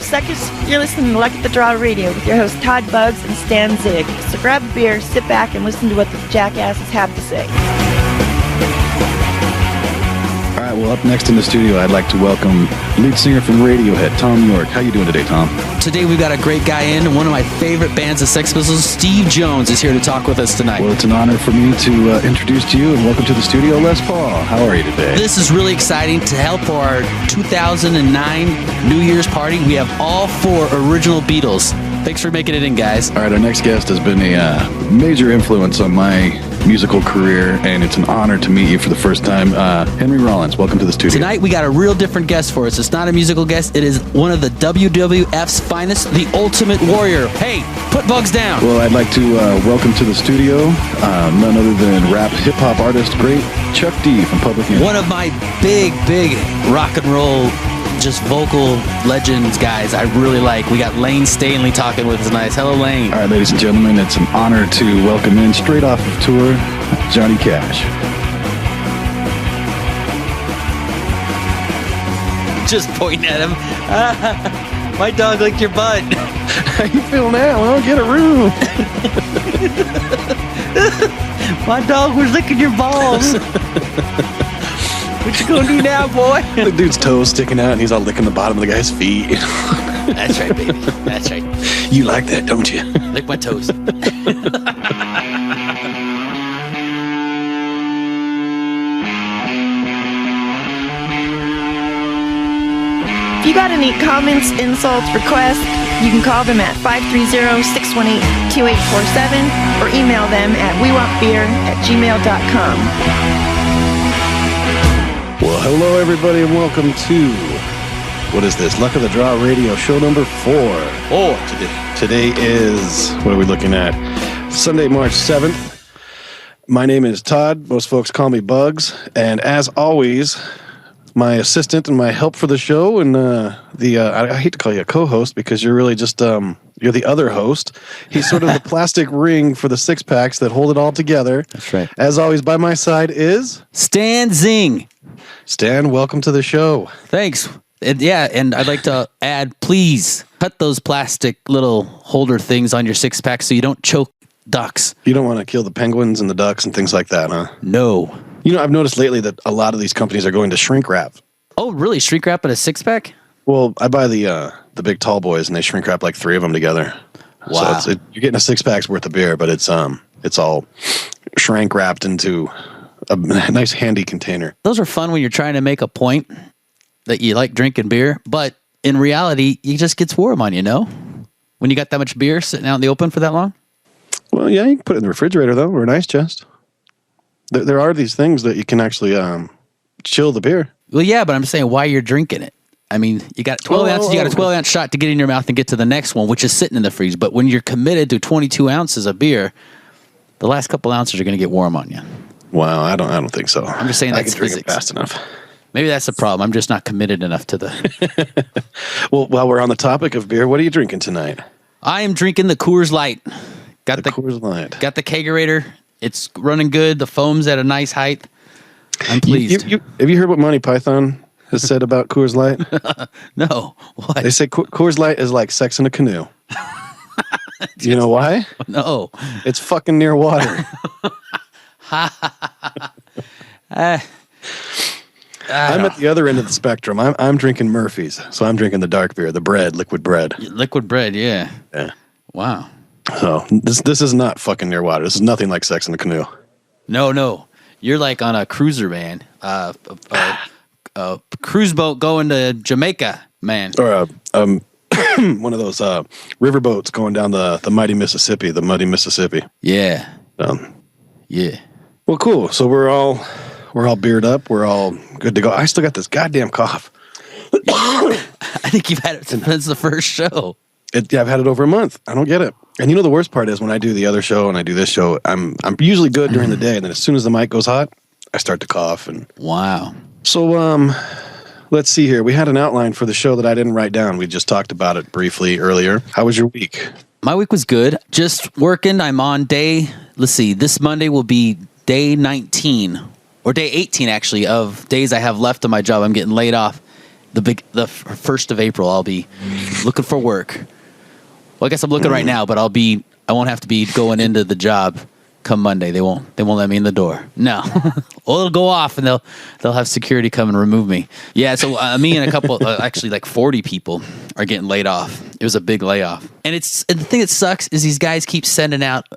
Suckers, you're listening to Luck at the Draw Radio with your hosts Todd Buggs and Stan Zig. So grab a beer, sit back, and listen to what the jackasses have to say. All right, well, up next in the studio, I'd like to welcome lead singer from Radiohead, Tom York. How you doing today, Tom? Today we've got a great guy in, one of my favorite bands of Sex Pistols, Steve Jones, is here to talk with us tonight. Well, it's an honor for me to introduce to you, and welcome to the studio, Les Paul. How are you today? This is really exciting. To help our 2009 New Year's party, we have all 4 original Beatles. Thanks for making it in, guys. All right, our next guest has been a major influence on my musical career, and it's an honor to meet you for the first time. Henry Rollins, welcome to the studio. Tonight we got a real different guest for us. It's not a musical guest. It is one of the WWF's finest, the Ultimate Warrior. Hey, put Bugs down. Well, I'd like to welcome to the studio none other than rap hip-hop artist, great Chuck D from Public Enemy. One of my big rock and roll, just vocal legends guys I really like. We got Lane Stanley talking with us tonight. Hello, Lane. All right, ladies and gentlemen, it's an honor to welcome in, straight off of tour, Johnny Cash. Just pointing at him. My dog licked your butt. How you feeling now? Well, get a room. My dog was licking your balls. What you gonna do now, boy? The dude's toes sticking out, and he's all licking the bottom of the guy's feet. That's right, baby. That's right. You like that, don't you? Lick my toes. If you got any comments, insults, requests, you can call them at 530-618-2847 or email them at wewantbeer@gmail.com. Well, hello, everybody, and welcome to, what is this, Luck of the Draw Radio, show number 4. Today is, what are we looking at? Sunday, March 7th. My name is Todd. Most folks call me Bugs. And as always, my assistant and my help for the show, and I hate to call you a co-host because you're really just, you're the other host. He's sort of the plastic ring for the six-packs that hold it all together. That's right. As always, by my side is... Stan Zing. Stan, welcome to the show. Thanks. And I'd like to add, please cut those plastic little holder things on your six-pack so you don't choke ducks. You don't want to kill the penguins and the ducks and things like that, huh? No. You know, I've noticed lately that a lot of these companies are going to shrink wrap. Oh, really? Shrink wrap in a six-pack? Well, I buy the big tall boys, and they shrink wrap like 3 of them together. Wow. So you're getting a six-pack's worth of beer, but it's all shrink wrapped into a nice handy container. Those are fun when you're trying to make a point that you like drinking beer, but in reality, it just gets warm on you, know? When you got that much beer sitting out in the open for that long? Well, yeah, you can put it in the refrigerator, though, or an ice chest. There are these things that you can actually chill the beer. Well, yeah, but I'm saying why you're drinking it. I mean, you got 12 ounces, you got a 12-ounce shot to get in your mouth and get to the next one, which is sitting in the freeze. But when you're committed to 22 ounces of beer, the last couple ounces are going to get warm on you. Wow, I don't think so. I'm just saying that's I can drink physics. it fast enough. Maybe that's the problem. I'm just not committed enough to the... Well, while we're on the topic of beer, what are you drinking tonight? I am drinking the Coors Light. Got the Coors Light. Got the kegerator. It's running good. The foam's at a nice height. I'm pleased. Have you heard what Monty Python has said about Coors Light? No. What? They say Coors Light is like sex in a canoe. Do you know why? No. It's fucking near water. I'm at the other end of the spectrum. I'm drinking Murphy's, so I'm drinking the dark beer, the liquid bread. Liquid bread, yeah. Yeah. Wow. So this is not fucking near water. This is nothing like sex in a canoe. No. You're like on a cruiser, man. A cruise boat going to Jamaica, man. Or one of those river boats going down the mighty Mississippi, the muddy Mississippi. Yeah. Yeah. Well, cool. So we're all beered up. We're all good to go. I still got this goddamn cough. I think you've had it since the first show. Yeah, I've had it over a month. I don't get it. And you know the worst part is when I do the other show and I do this show, I'm usually good during the day, and then as soon as the mic goes hot, I start to cough. And wow. So let's see here. We had an outline for the show that I didn't write down. We just talked about it briefly earlier. How was your week? My week was good. Just working. I'm on day, let's see, this Monday will be day 19, or day 18 actually, of days I have left on my job. I'm getting laid off the 1st of April, I'll be looking for work. Well, I guess I'm looking right now, but I won't have to be going into the job come Monday. They won't let me in the door. No. Well, it'll go off and they'll have security come and remove me. Yeah, so me and a couple, actually like 40 people are getting laid off. It was a big layoff. And the thing that sucks is these guys keep sending out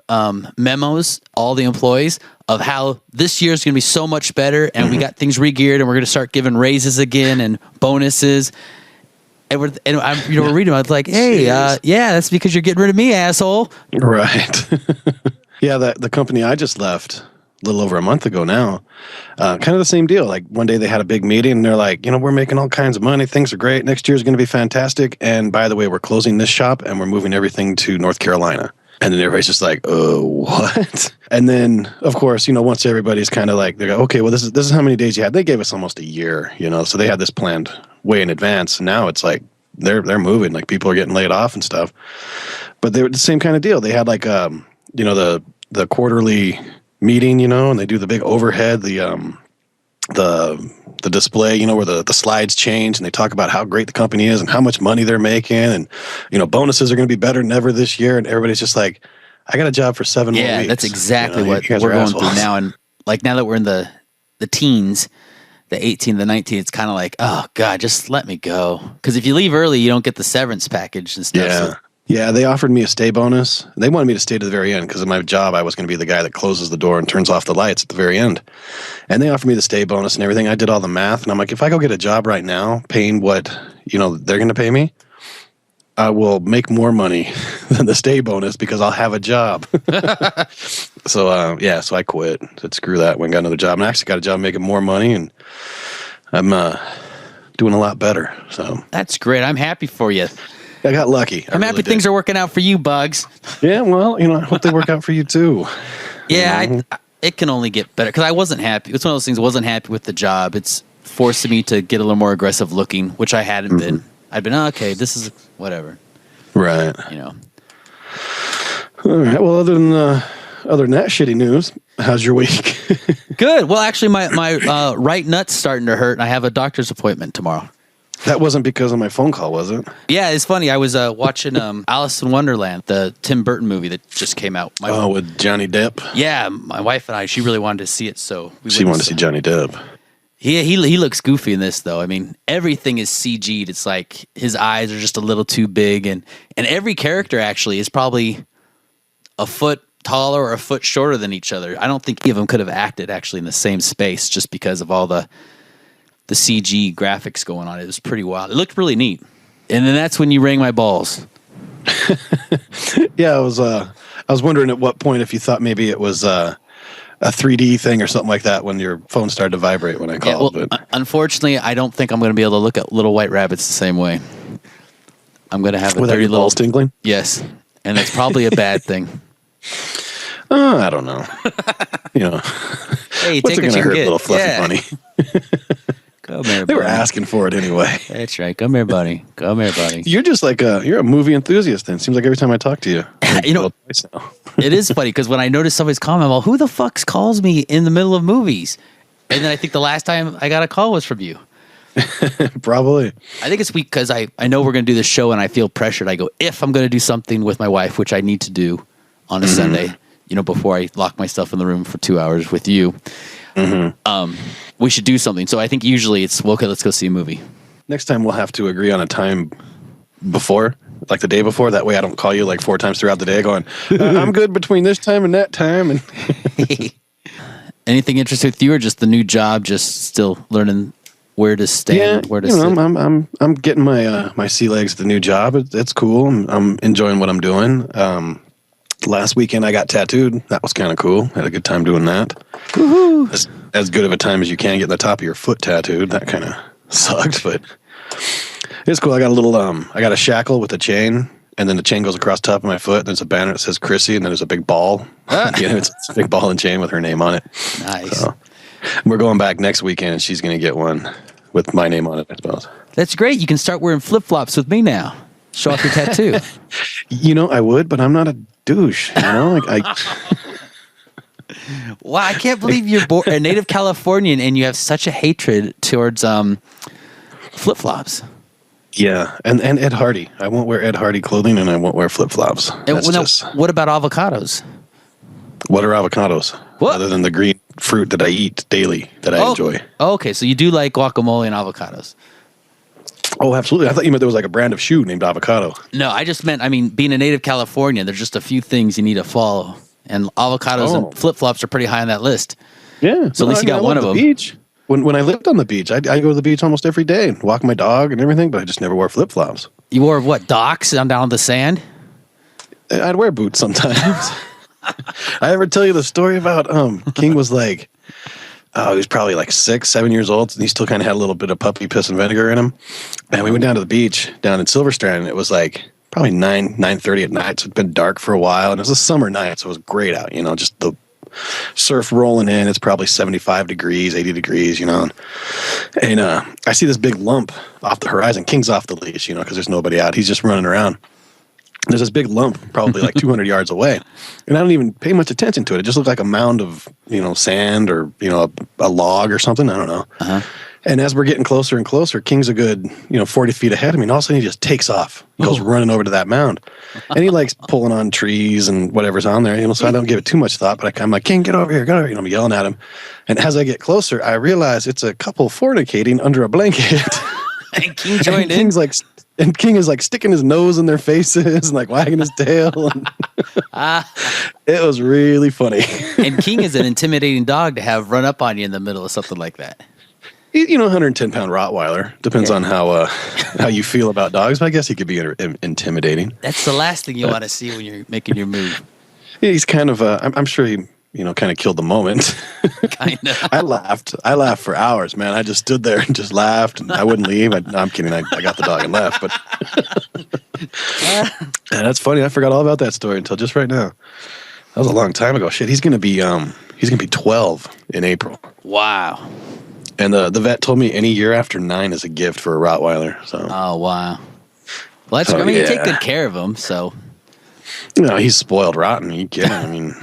memos, all the employees, of how this year is going to be so much better and we got things re-geared and we're going to start giving raises again and bonuses. And we're reading about it like, hey, yeah, that's because you're getting rid of me, asshole. Right. Yeah, the company I just left a little over a month ago now, kind of the same deal. Like one day they had a big meeting and they're like, we're making all kinds of money. Things are great. Next year is going to be fantastic. And by the way, we're closing this shop and we're moving everything to North Carolina. And then everybody's just like, oh, what? And then, of course, once everybody's kind of like, they go, okay, well, this is how many days you had. They gave us almost a year, so they had this planned way in advance. And now it's like they're moving, like people are getting laid off and stuff. But they were the same kind of deal. They had like, the quarterly meeting, and they do the big overhead, the display, where the slides change and they talk about how great the company is and how much money they're making and, bonuses are going to be better than ever this year. And everybody's just like, I got a job for 7 more weeks. Yeah, that's exactly what we're going through now. And like now that we're in the teens, the 18, the 19, it's kind of like, oh God, just let me go. Because if you leave early, you don't get the severance package and stuff. Yeah. So. Yeah, they offered me a stay bonus. They wanted me to stay to the very end because of my job. I was going to be the guy that closes the door and turns off the lights at the very end. And they offered me the stay bonus and everything. I did all the math. And I'm like, if I go get a job right now paying what, they're going to pay me, I will make more money than the stay bonus because I'll have a job. So I quit. Said, screw that. Went and got another job. And I actually got a job making more money. And I'm doing a lot better. So that's great. I'm happy for you. I got lucky. I'm happy things are working out for you, Bugs. Yeah, well, I hope they work out for you too. Yeah, it can only get better because I wasn't happy. It's one of those things. I wasn't happy with the job. It's forcing me to get a little more aggressive looking, which I hadn't been. I'd been okay. This is whatever. Right. All right. Well, other than that shitty news, how's your week? Good. Well, actually, my right nut's starting to hurt, and I have a doctor's appointment tomorrow. That wasn't because of my phone call, was it? Yeah, it's funny. I was watching Alice in Wonderland, the Tim Burton movie that just came out. With Johnny Depp? Yeah, my wife and she really wanted to see it, so she wanted to see Johnny Depp. He looks goofy in this, though. I mean, everything is CG'd. It's like his eyes are just a little too big, and every character actually is probably a foot taller or a foot shorter than each other. I don't think any of them could have acted actually in the same space just because of all the CG graphics going on. It was pretty wild. It looked really neat. And then that's when you rang my balls. Yeah, I was wondering at what point if you thought maybe it was a 3D thing or something like that when your phone started to vibrate when I called. Yeah, well, unfortunately, I don't think I'm going to be able to look at little white rabbits the same way. I'm going to have a dirty little balls tingling. Yes, and that's probably a bad thing. I don't know. Hey, what's take it what you gonna hurt, get, little fluffy bunny? Come here, they were buddy. asking for it anyway. That's right. Come here, buddy. Come here, buddy. You're just like you're a movie enthusiast. Then seems like every time I talk to you, it is funny because when I notice somebody's calling, I'm like, who the fuck calls me in the middle of movies? And then I think the last time I got a call was from you. Probably. I think it's because I know we're going to do this show and I feel pressured. I go, if I'm going to do something with my wife, which I need to do on a Sunday, before I lock myself in the room for 2 hours with you, we should do something. So I think usually it's, well, okay, let's go see a movie. Next time we'll have to agree on a time before, like the day before. That way I don't call you like 4 times throughout the day going, I'm good between this time and that time. And anything interesting with you or just the new job, just still learning where to stand, where to sit? I'm getting my sea legs at the new job. It's cool. I'm enjoying what I'm doing. Last weekend I got tattooed. That was kind of cool. Had a good time doing that. Woohoo! As good of a time as you can getting the top of your foot tattooed. That kind of sucked, but it's cool. I got a little I got a shackle with a chain, and then the chain goes across the top of my foot. There's a banner that says Chrissy, and then there's a big ball. It's a big ball and chain with her name on it. Nice. So, we're going back next weekend, and she's going to get one with my name on it, I suppose. That's great. You can start wearing flip-flops with me now. Show off your tattoo. I would, but I'm not a douche. Wow, I can't believe you're a native Californian and you have such a hatred towards Flip flops. Yeah, and Ed Hardy. I won't wear Ed Hardy clothing, and I won't wear flip flops. What about avocados? What are avocados? What? Other than the green fruit that I eat daily that I enjoy. Okay, so you do like guacamole and avocados. Oh, absolutely. I thought you meant there was like a brand of shoe named avocado. No, I just meant, being a native Californian, there's just a few things you need to follow. And avocados and flip-flops are pretty high on that list. Yeah. So at least you got one of them. Beach. When I lived on the beach, I go to the beach almost every day and walk my dog and everything, but I just never wore flip-flops. You wore what, docks down the sand? I'd wear boots sometimes. I ever tell you the story about King was like, he was probably like 6, 7 years old, and he still kind of had a little bit of puppy piss and vinegar in him. And we went down to the beach down in Silver Strand, and it was like probably 9:30 at night, so it'd been dark for a while, and it was a summer night, so it was great out, just the surf rolling in. It's probably 75 degrees, 80 degrees, and I see this big lump off the horizon. King's off the leash, because there's nobody out. He's just running around. There's this big lump, probably like 200 yards away, and I don't even pay much attention to it. It just looked like a mound of, sand or, a log or something. I don't know. Uh-huh. And as we're getting closer and closer, King's a good, 40 feet ahead of me, and all of a sudden he just takes off. He goes running over to that mound, and he likes pulling on trees and whatever's on there, so I don't give it too much thought, but I'm like, King, get over here, get over here. I'm yelling at him. And as I get closer, I realize it's a couple fornicating under a blanket. And King joined in. And King is like sticking his nose in their faces and like wagging his tail. And it was really funny. And King is an intimidating dog to have run up on you in the middle of something like that. 110-pound Rottweiler. Depends on how you feel about dogs, but I he could be intimidating. That's the last thing you want to see when you're making your move. Yeah, he's kind of, I'm sure he, kind of killed the moment. Kind of. I laughed for hours, man. I just stood there and just laughed, and I wouldn't leave. No, I'm kidding. I got the dog and left, but yeah, that's funny. I forgot all about that story until just right now. That was a long time ago. Shit, he's gonna be 12 in April. Wow. And the vet told me any year after 9 is a gift for a Rottweiler. So. Oh wow. Well, that's. You take good care of him, so. He's spoiled rotten. Are you kidding?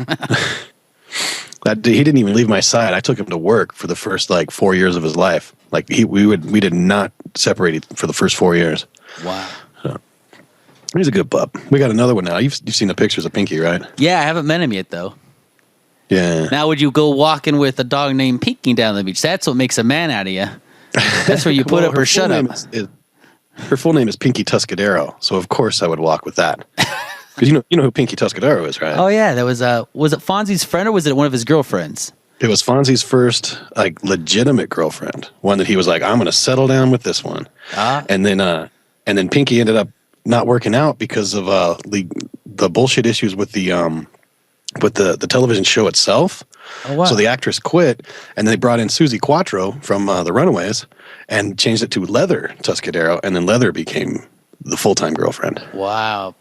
He didn't even leave my side. I took him to work for the first 4 years of his life. We did not separate for the first 4 years. Wow. So, he's a good pup. We got another one now. You've seen the pictures of Pinky, right? Yeah, I haven't met him yet though. Yeah. Now, would you go walking with a dog named Pinky down the beach? That's what makes a man out of you. That's where you put up or shut up. Her full name is Pinky Tuscadero, so of course I would walk with that. Because you know who Pinky Tuscadero is, right? Oh yeah, that was it Fonzie's friend or was it one of his girlfriends? It was Fonzie's first legitimate girlfriend, one that he was like, I'm going to settle down with this one. And then Pinky ended up not working out because of the bullshit issues with the television show itself. Oh, wow. So the actress quit, and they brought in Susie Quattro from The Runaways and changed it to Leather Tuscadero, and then Leather became the full-time girlfriend. Wow.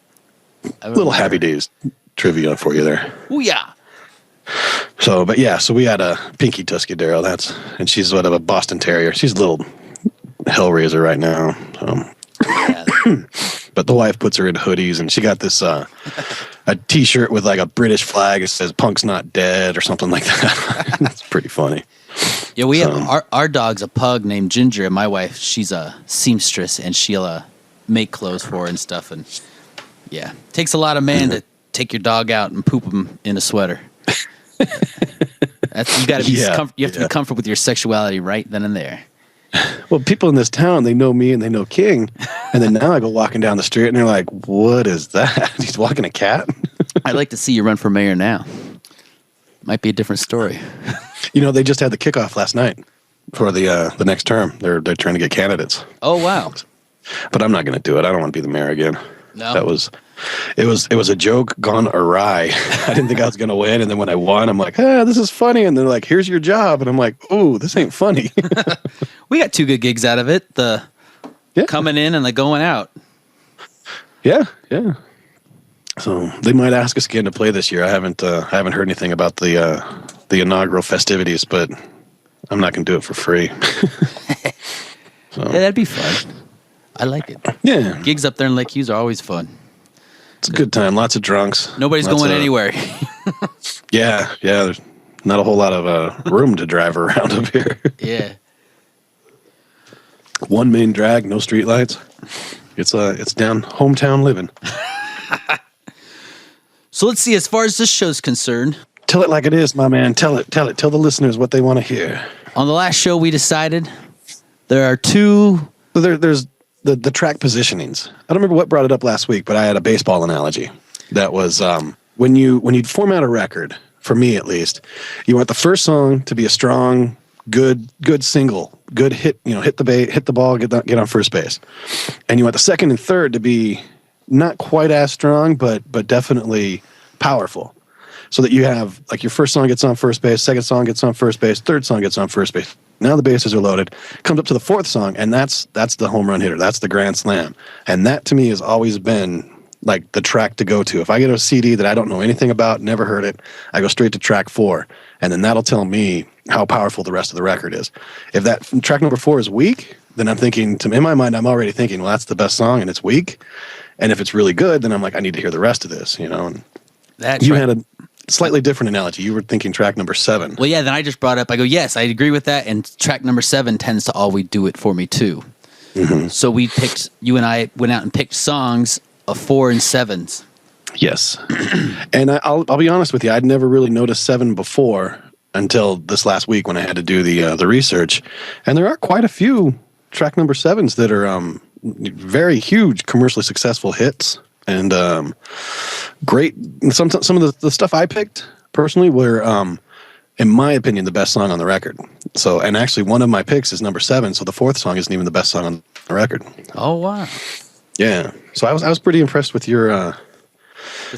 Little Happy Days trivia for you there. Oh yeah. So we had a Pinky Tuscadero. And she's a Boston Terrier. She's a little hellraiser right now. But the wife puts her in hoodies, and she got this a T-shirt with a British flag. It says "Punk's not dead" or something like that. That's pretty funny. Yeah, we have our dog's a pug named Ginger, and my wife, she's a seamstress, and she'll make clothes for her and stuff. And yeah, takes a lot of man to take your dog out and poop him in a sweater. You got to be you have to be comfortable with your sexuality right then and there. Well, people in this town, they know me and they know King, and then now I go walking down the street and they're like, "What is that? He's walking a cat?" I'd like to see you run for mayor now. Might be a different story. They just had the kickoff last night for the next term. They're trying to get candidates. Oh wow! But I'm not going to do it. I don't want to be the mayor again. No, it was a joke gone awry. I didn't think I was going to win, and then when I won, I'm like, this is funny. And they're like, "Here's your job," and I'm like, "Ooh, this ain't funny." We got 2 good gigs out of it: the coming in and the going out. Yeah. So they might ask us again to play this year. I haven't heard anything about the inaugural festivities, but I'm not going to do it for free. So. Yeah, that'd be fun. I like it. Yeah. Gigs up there in Lake Hughes are always fun. It's a good time. Lots of drunks. Nobody's going anywhere. Yeah. There's not a whole lot of room to drive around up here. Yeah. One main drag, no streetlights. It's down hometown living. So let's see, as far as this show's concerned. Tell it like it is, my man. Tell it. Tell the listeners what they want to hear. On the last show, we decided there are two. There's the track positionings. I don't remember what brought it up last week, but I had a baseball analogy. That was when you format a record, for me at least, you want the first song to be a strong, good single, good hit. Hit the ball, get on first base, and you want the second and third to be not quite as strong, but definitely powerful. So that you have, like, your first song gets on first base, second song gets on first base, third song gets on first base. Now the bases are loaded. Comes up to the fourth song, and that's the home run hitter. That's the grand slam. And that, to me, has always been, like, the track to go to. If I get a CD that I don't know anything about, never heard it, I go straight to track 4. And then that'll tell me how powerful the rest of the record is. If that track number 4 is weak, then I'm thinking, in my mind, I'm already thinking, well, that's the best song, and it's weak. And if it's really good, then I'm like, I need to hear the rest of this, And you had a slightly different analogy. You were thinking track number 7. Well, yeah, then I just brought up, I go, yes, I agree with that, and track number 7 tends to always do it for me, too. Mm-hmm. So you and I went out and picked songs of 4 and 7s. Yes. And I'll be honest with you, I'd never really noticed 7 before until this last week when I had to do the research. And there are quite a few track number 7s that are very huge commercially successful hits. And great. Some of the stuff I picked personally were, in my opinion, the best song on the record. So, and actually, one of my picks is number 7. So the fourth song isn't even the best song on the record. Oh wow! Yeah. So I was pretty impressed with your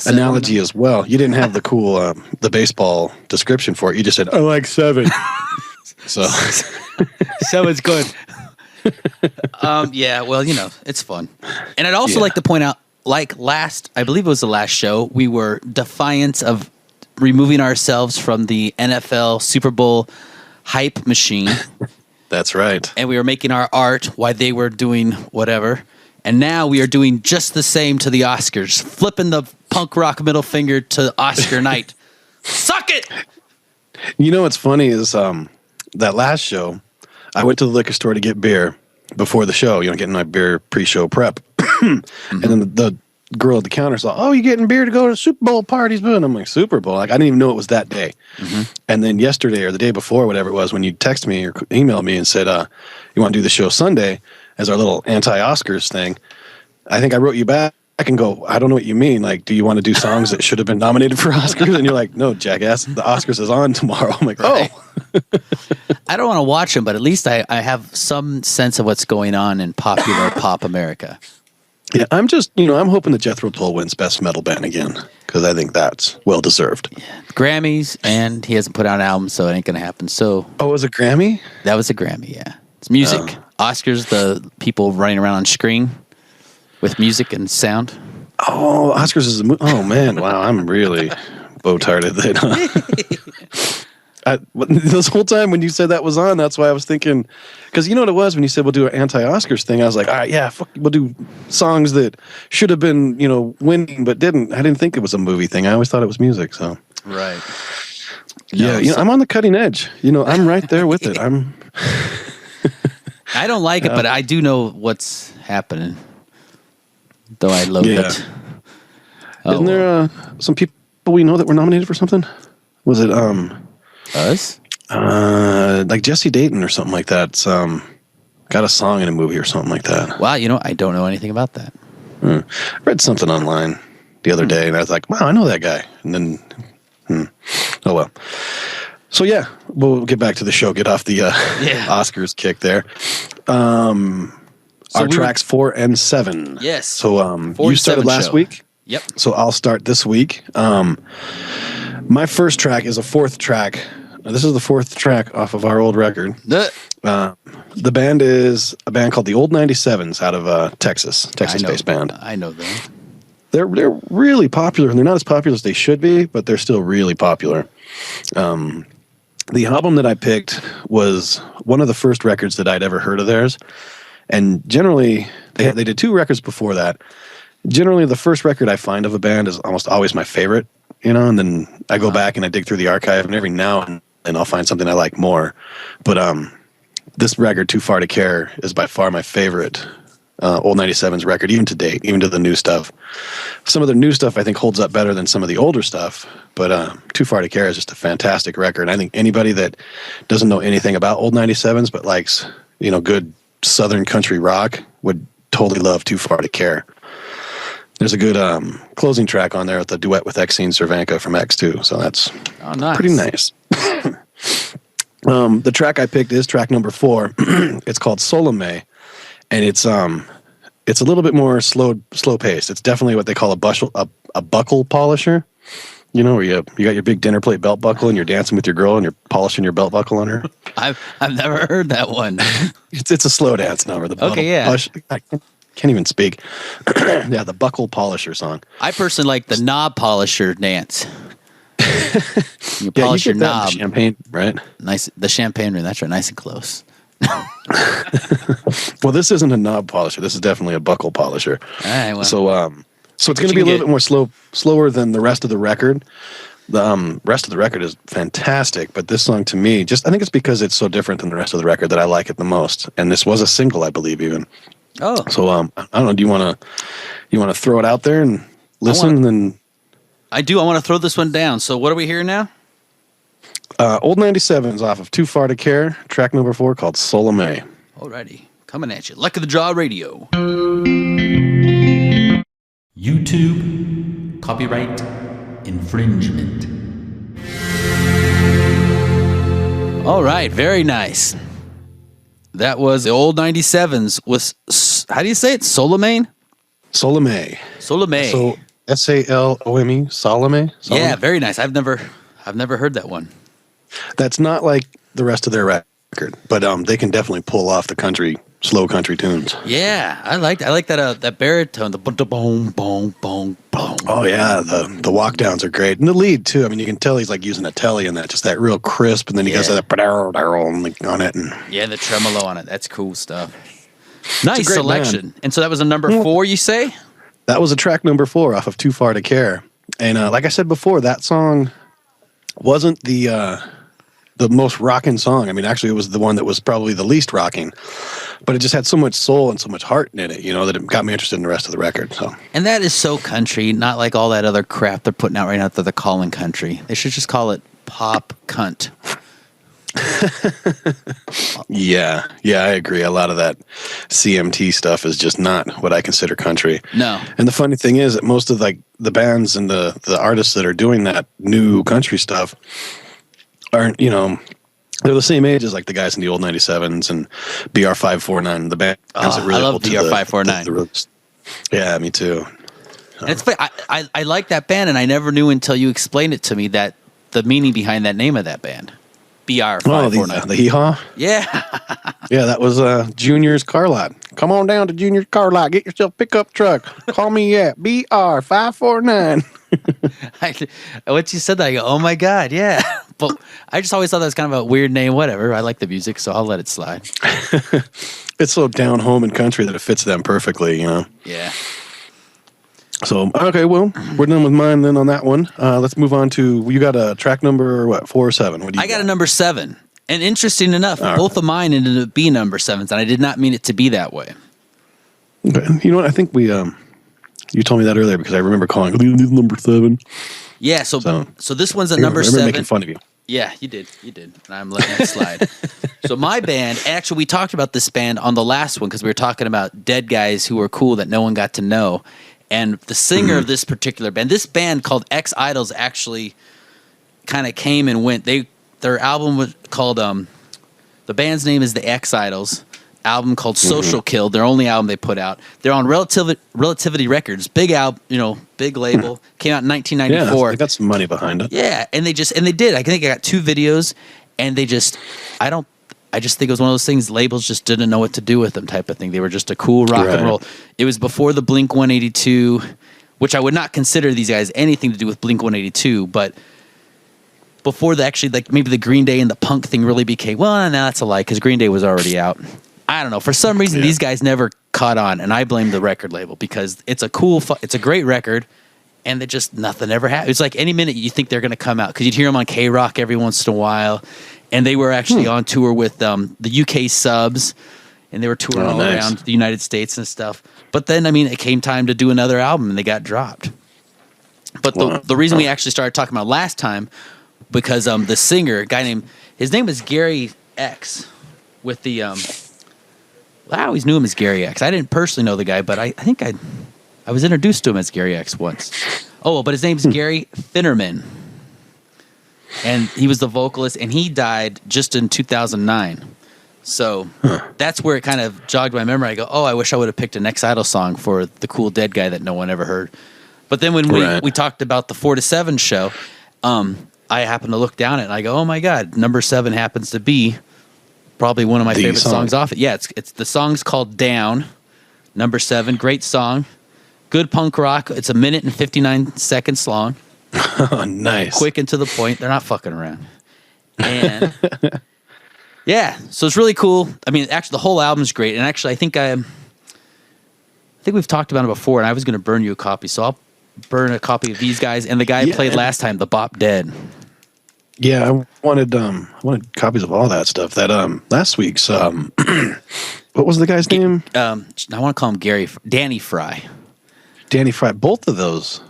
analogy as well. You didn't have the cool the baseball description for it. You just said, "I like 7." So 7's good. Yeah. Well, it's fun, and I'd also like to point out. I believe it was the last show, we were defiant of removing ourselves from the NFL Super Bowl hype machine. That's right. And we were making our art while they were doing whatever. And now we are doing just the same to the Oscars, flipping the punk rock middle finger to Oscar night. Suck it! What's funny is that last show, I went to the liquor store to get beer before the show, getting my beer pre-show prep. And then the girl at the counter saw, "Oh, you getting beer to go to Super Bowl parties?" And I'm like, Super Bowl? Like, I didn't even know it was that day. Mm-hmm. And then yesterday or the day before, whatever it was, when you text me or emailed me and said, you want to do the show Sunday as our little anti-Oscars thing, I think I wrote you back and go, I don't know what you mean. Like, do you want to do songs that should have been nominated for Oscars? And you're like, no, jackass, the Oscars is on tomorrow. I'm like, right. Oh. I don't want to watch them, but at least I have some sense of what's going on in popular pop America. Yeah, I'm just, I'm hoping that Jethro Tull wins Best Metal Band again, because I think that's well-deserved. Yeah. Grammys, and he hasn't put out an album, so it ain't going to happen. So, oh, was it Grammy? That was a Grammy, yeah. It's music. Oscars, the people running around on screen with music and sound. Oh, Oscars is oh, man, wow, I'm really bow-tarded then. This whole time when you said that was on, that's why I was thinking, because you know what it was when you said we'll do an anti-Oscars thing. I was like, all right, yeah, we'll do songs that should have been, winning but didn't. I didn't think it was a movie thing. I always thought it was music. So right, yeah, I'm on the cutting edge. I'm right there with it. I don't like it, but I do know what's happening. Though I loathe it. Isn't there some people we know that were nominated for something? Was it us? Like Jesse Dayton or something like that. Got a song in a movie or something like that. Wow, I don't know anything about that. I read something online the other day, and I was like, wow, I know that guy. And then, oh well. So yeah, we'll get back to the show. Get off the Oscars kick there. Our tracks 4 and 7. Yes. So you started last week. Yep. So I'll start this week. My first track is a 4th track. This is the 4th track off of our old record. The band is a band called the Old 97s out of Texas-based band. I know them. They're really popular, and they're not as popular as they should be, but they're still really popular. The album that I picked was one of the first records that I'd ever heard of theirs, and generally they did 2 records before that. Generally, the first record I find of a band is almost always my favorite, and then I go back and I dig through the archive, and every now and then I'll find something I like more. But this record, Too Far to Care, is by far my favorite Old 97's record, even to date, even to the new stuff. Some of the new stuff I think holds up better than some of the older stuff, but Too Far to Care is just a fantastic record. I think anybody that doesn't know anything about Old 97's but likes, good Southern country rock would totally love Too Far to Care. There's a good closing track on there with the duet with Exene Cervenka from X2, so that's pretty nice. The track I picked is track number 4. It's called Solome, and it's a little bit more slow paced. It's definitely what they call a buckle polisher. Where you got your big dinner plate belt buckle and you're dancing with your girl and you're polishing your belt buckle on her. I've never heard that one. It's a slow dance number. I can't even speak. Yeah, the buckle polisher song. I personally like the knob polisher dance. You polish your knob. Champagne, right? Nice. The champagne ring. That's right. Nice and close. Well, this isn't a knob polisher. This is definitely a buckle polisher. All right. Well, so it's going to be a little bit more slower than the rest of the record. The rest of the record is fantastic, but this song to me, I think it's because it's so different than the rest of the record that I like it the most. And this was a single, I believe, even. Oh. So I don't know. Do you want to throw it out there and listen? I do. I want to throw this one down. So what are we hearing now? Old 97's off of Too Far to Care, track number 4 called Solome. Alrighty, coming at you. Luck of the Draw Radio. YouTube copyright infringement. All right, very nice. That was the Old 97s with, how do you say it? Solome? Solome. Solome. So Salome. Solome? Yeah, very nice. I've never heard that one. That's not like the rest of their record, but they can definitely pull off the slow country tunes. Yeah, I like that baritone, the boom boom boom boom. Oh yeah, the walk downs are great, and the lead too. I mean, you can tell he's like using a telly in that, just that real crisp, and then he goes that on it, and the tremolo on it. That's cool stuff. Nice selection. Band. And so that was a number 4, you say? That was a track number 4 off of Too Far to Care, and like I said before, that song wasn't the most rocking song. I mean, actually, it was the one that was probably the least rocking, but it just had so much soul and so much heart in it, that it got me interested in the rest of the record. So, and that is so country, not like all that other crap they're putting out right now that they're calling country. They should just call it pop cunt. Yeah, I agree. A lot of that CMT stuff is just not what I consider country. No. And the funny thing is that most of the bands and the artists that are doing that new country stuff aren't, they're the same age as like the guys in the Old 97s and BR549, the bands that really I love BR549. Yeah, me too. And it's funny, I like that band, and I never knew until you explained it to me that the meaning behind that name of that band. BR549. The hee-haw? Yeah. Yeah, that was Junior's car lot. Come on down to Junior's car lot. Get yourself a pickup truck. Call me at BR549. Once you said that, I go, oh my God, yeah. But I just always thought that was kind of a weird name, whatever. I like the music, so I'll let it slide. It's so down home and country that it fits them perfectly, Yeah. So, okay, well, we're done with mine then on that one. Let's move on to, you got a track number, 4 or 7? What do you I got a number 7. And interesting enough, both of mine ended up being number 7s, and I did not mean it to be that way. Okay. You know what? I think you told me that earlier because I remember calling it number 7. Yeah, so this one's a number 7. Making fun of you. Yeah, you did. And I'm letting it slide. So my band, actually, we talked about this band on the last one because we were talking about dead guys who were cool that no one got to know. And the singer of this particular band, this band called X Idols, actually kind of came and went. Their album was called, the band's name is the X Idols. Album called Social Kill, their only album they put out. They're on Relativity Records, big album, big label. Came out in 1994. Yeah, they got some money behind it. Yeah, and they did. I think I got 2 videos, and I just think it was one of those things, labels just didn't know what to do with them type of thing. They were just a cool rock and roll. It was before the Blink 182, which I would not consider these guys anything to do with Blink 182, but before maybe the Green Day and the punk thing really became, well, no, that's a lie, because Green Day was already out. I don't know. For some reason, these guys never caught on, and I blame the record label because it's a great record, and nothing ever happened. It's like any minute you think they're going to come out because you'd hear them on K-Rock every once in a while, And they were actually on tour with the UK Subs, and they were touring all around the United States and stuff. But then, I mean, it came time to do another album, and they got dropped. But the reason we actually started talking about last time, because the singer, his name is Gary X, with the I always knew him as Gary X. I didn't personally know the guy, but I think I was introduced to him as Gary X once. Oh, but his name's Gary Finnerman. And he was the vocalist, and he died just in 2009. So that's where it kind of jogged my memory. I go, I wish I would have picked an Ex-Idol song for the cool dead guy that no one ever heard. But then when we talked about the 4 to 7 show, I happened to look down at it, and I go, oh my God, number 7 happens to be probably one of my favorite songs off it. Yeah, it's the song's called Down, number 7, great song, good punk rock. It's 1 minute and 59 seconds long. Oh, nice. Quick and to the point. They're not fucking around. And yeah, so it's really cool. I mean, actually, the whole album's great. And actually, I think we've talked about it before, and I was going to burn you a copy. So I'll burn a copy of these guys. And the guy I played last time, the Bop Dead. Yeah, I wanted copies of all that stuff. That last week's what was the guy's name? I want to call him Danny Fry. Danny Fry. Both of those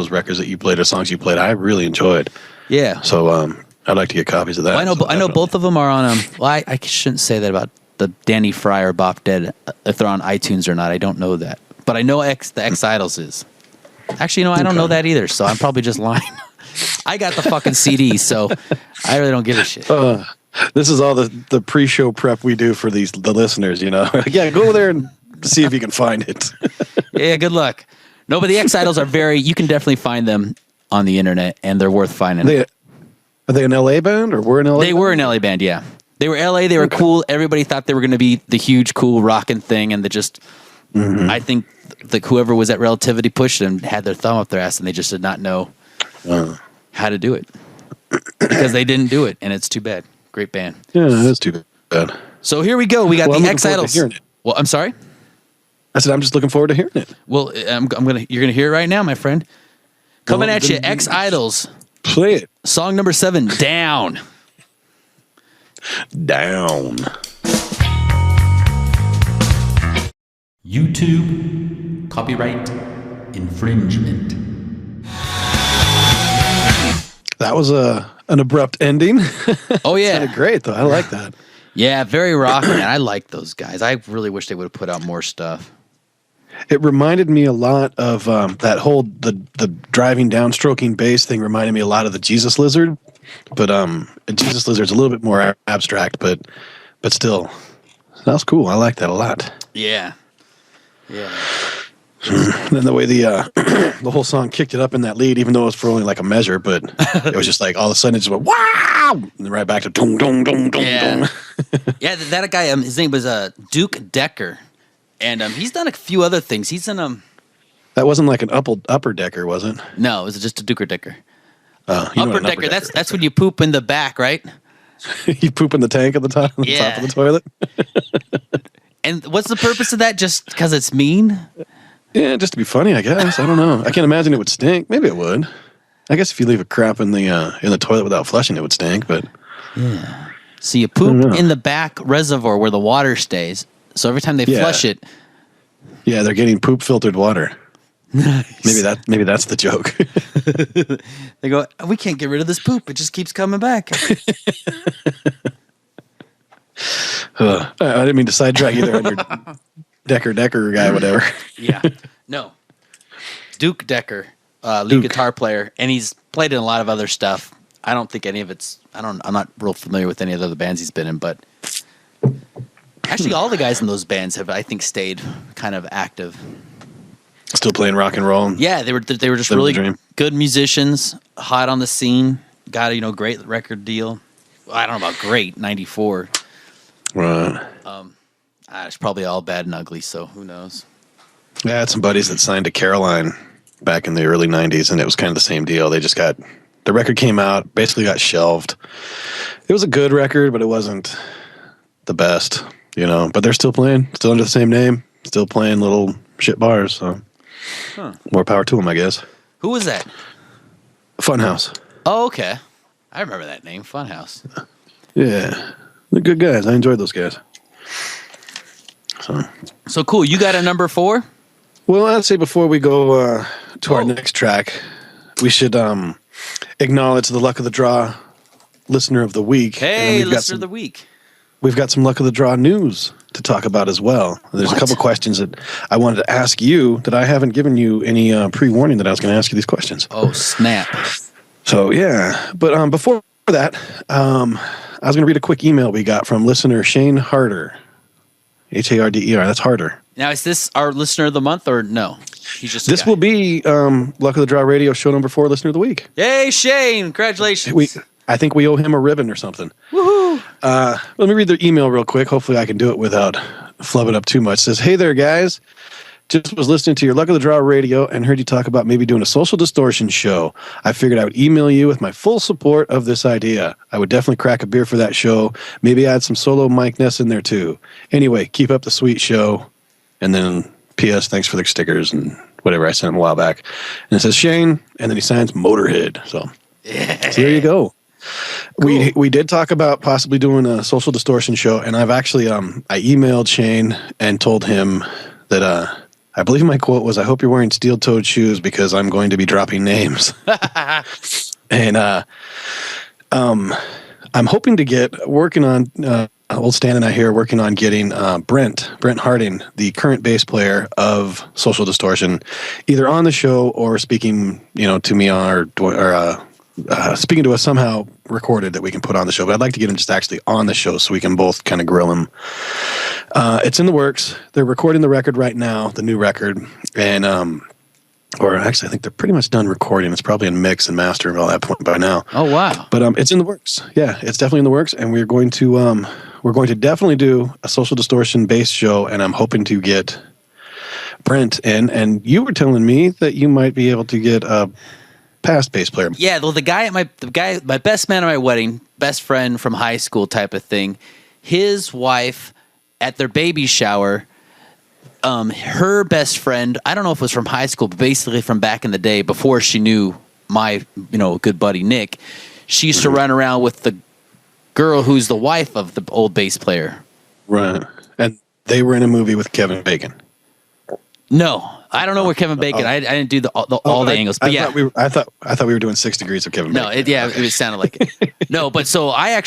records that you played or songs you played, I really enjoyed. Yeah. So I'd like to get copies of that. Well, I know both of them are on I shouldn't say that about the Danny Fry or Bop Dead if they're on iTunes or not. I don't know that, but I know the Ex-Idols is. Actually, I don't know that either. So I'm probably just lying. I got the fucking CD, so I really don't give a shit. This is all the pre-show prep we do for the listeners, Yeah, go there and see if you can find it. Yeah, good luck. No, but the Ex-Idols are you can definitely find them on the internet, and they're worth finding. Are they an LA band, or were an LA They were an LA band, yeah. They were LA, they were cool. Everybody thought they were going to be the huge, cool, rockin' thing, and I think whoever was at Relativity pushed them had their thumb up their ass, and they just did not know how to do it. Because they didn't do it, and it's too bad. Great band. Yeah, that's too bad. So here we go. We got the Ex-Idols. Well, I'm sorry? I said I'm just looking forward to hearing it. Well, you're gonna hear it right now, my friend. Coming at you, Ex-Idols. Play it. Song number 7, Down. Down. YouTube copyright infringement. That was an abrupt ending. Oh yeah, sounded great though. I like that. Yeah, very rock, man. I like those guys. I really wish they would have put out more stuff. It reminded me a lot of that whole the driving downstroking bass thing. Reminded me a lot of the Jesus Lizard, but Jesus Lizard's a little bit more abstract, but still, that was cool. I like that a lot. Yeah. And then the way the whole song kicked it up in that lead, even though it was for only like a measure, but it was just like all of a sudden it just went wow, and then right back to dong dong dong dong. Yeah, yeah. That guy, his name was Duke Decker, and he's done a few other things. He's in That wasn't like an upper decker, was it? No, it was just a Duker Decker. Upper decker. That's when you poop in the back, right? You poop in the tank at the top, top of the toilet. And what's the purpose of that? Just because it's mean? Yeah, just to be funny, I guess. I don't know. I can't imagine it would stink. Maybe it would. I guess if you leave a crap in the toilet without flushing, it would stink. But yeah. So you poop in the back reservoir where the water stays. So every time they flush it, yeah, they're getting poop filtered water. Nice. Maybe that's the joke. They go, we can't get rid of this poop. It just keeps coming back. I didn't mean to sidetrack you there on your Decker guy, whatever. Yeah. No. Duke Decker, lead guitar player, and he's played in a lot of other stuff. I don't think any of I'm not real familiar with any of the other bands he's been in, but actually all the guys in those bands have, I think, stayed kind of active. Still playing rock and roll. Yeah, they were just really good musicians, hot on the scene, got a great record deal. I don't know about great, 94. Right. It's probably all bad and ugly, so who knows? Yeah, I had some buddies that signed to Caroline back in the early 90s, and it was kind of the same deal. They just the record came out, basically got shelved. It was a good record, but it wasn't the best, but they're still playing, still under the same name, still playing little shit bars, so more power to them, I guess. Who was that? Funhouse. Oh, okay. I remember that name, Funhouse. Yeah, they're good guys. I enjoyed those guys. So cool. You got a number 4? Well, I'd say before we go to our next track, we should acknowledge the Luck of the Draw listener of the week. Hey, listener of the week. We've got some Luck of the Draw news to talk about as well. There's a couple questions that I wanted to ask you that I haven't given you any pre-warning that I was going to ask you these questions. Oh, snap. So, yeah. But before that, I was going to read a quick email we got from listener Shane Harder. Harder. That's Harder. Now, is this our listener of the month or no? He's just this will be Luck of the Draw Radio show number 4, listener of the week. Hey, Shane! Congratulations. I think we owe him a ribbon or something. Woohoo! Let me read their email real quick. Hopefully, I can do it without flubbing up too much. It says, "Hey there, guys. Just was listening to your Luck of the Draw Radio and heard you talk about maybe doing a social distortion show. I figured I would email you with my full support of this idea. I would definitely crack a beer for that show. Maybe add some solo Mike Ness in there too. Anyway, keep up the sweet show." And then P.S. Thanks for the stickers and whatever I sent him a while back. And it says Shane, and then he signs Motorhead. So there you go. Cool. We did talk about possibly doing a social distortion show, and I've actually I emailed Shane and told him that I believe my quote was, "I hope you're wearing steel-toed shoes because I'm going to be dropping names." And I'm hoping to get working on old Stan and I here working on getting Brent Harding, the current bass player of Social Distortion, either on the show or speaking, to me or speaking to us somehow recorded that we can put on the show. But I'd like to get him just actually on the show so we can both kind of grill him. It's in the works. They're recording the record right now, the new record, and or actually I think they're pretty much done recording. It's probably in mix and master at all that point by now. Oh wow! But it's in the works. Yeah, it's definitely in the works, and we're going to definitely do a Social Distortion bass show, and I'm hoping to get Brent in. And you were telling me that you might be able to get a past bass player. Yeah, well, my best man at my wedding, best friend from high school type of thing, his wife at their baby shower, her best friend, I don't know if it was from high school, but basically from back in the day before she knew my, good buddy Nick, she used to run around with the girl who's the wife of the old bass player. Right. And they were in a movie with Kevin Bacon. No. I don't know where Kevin Bacon. I didn't do all the angles, but I thought we were doing 6 Degrees of Kevin Bacon. No, it sounded like it. No, but so I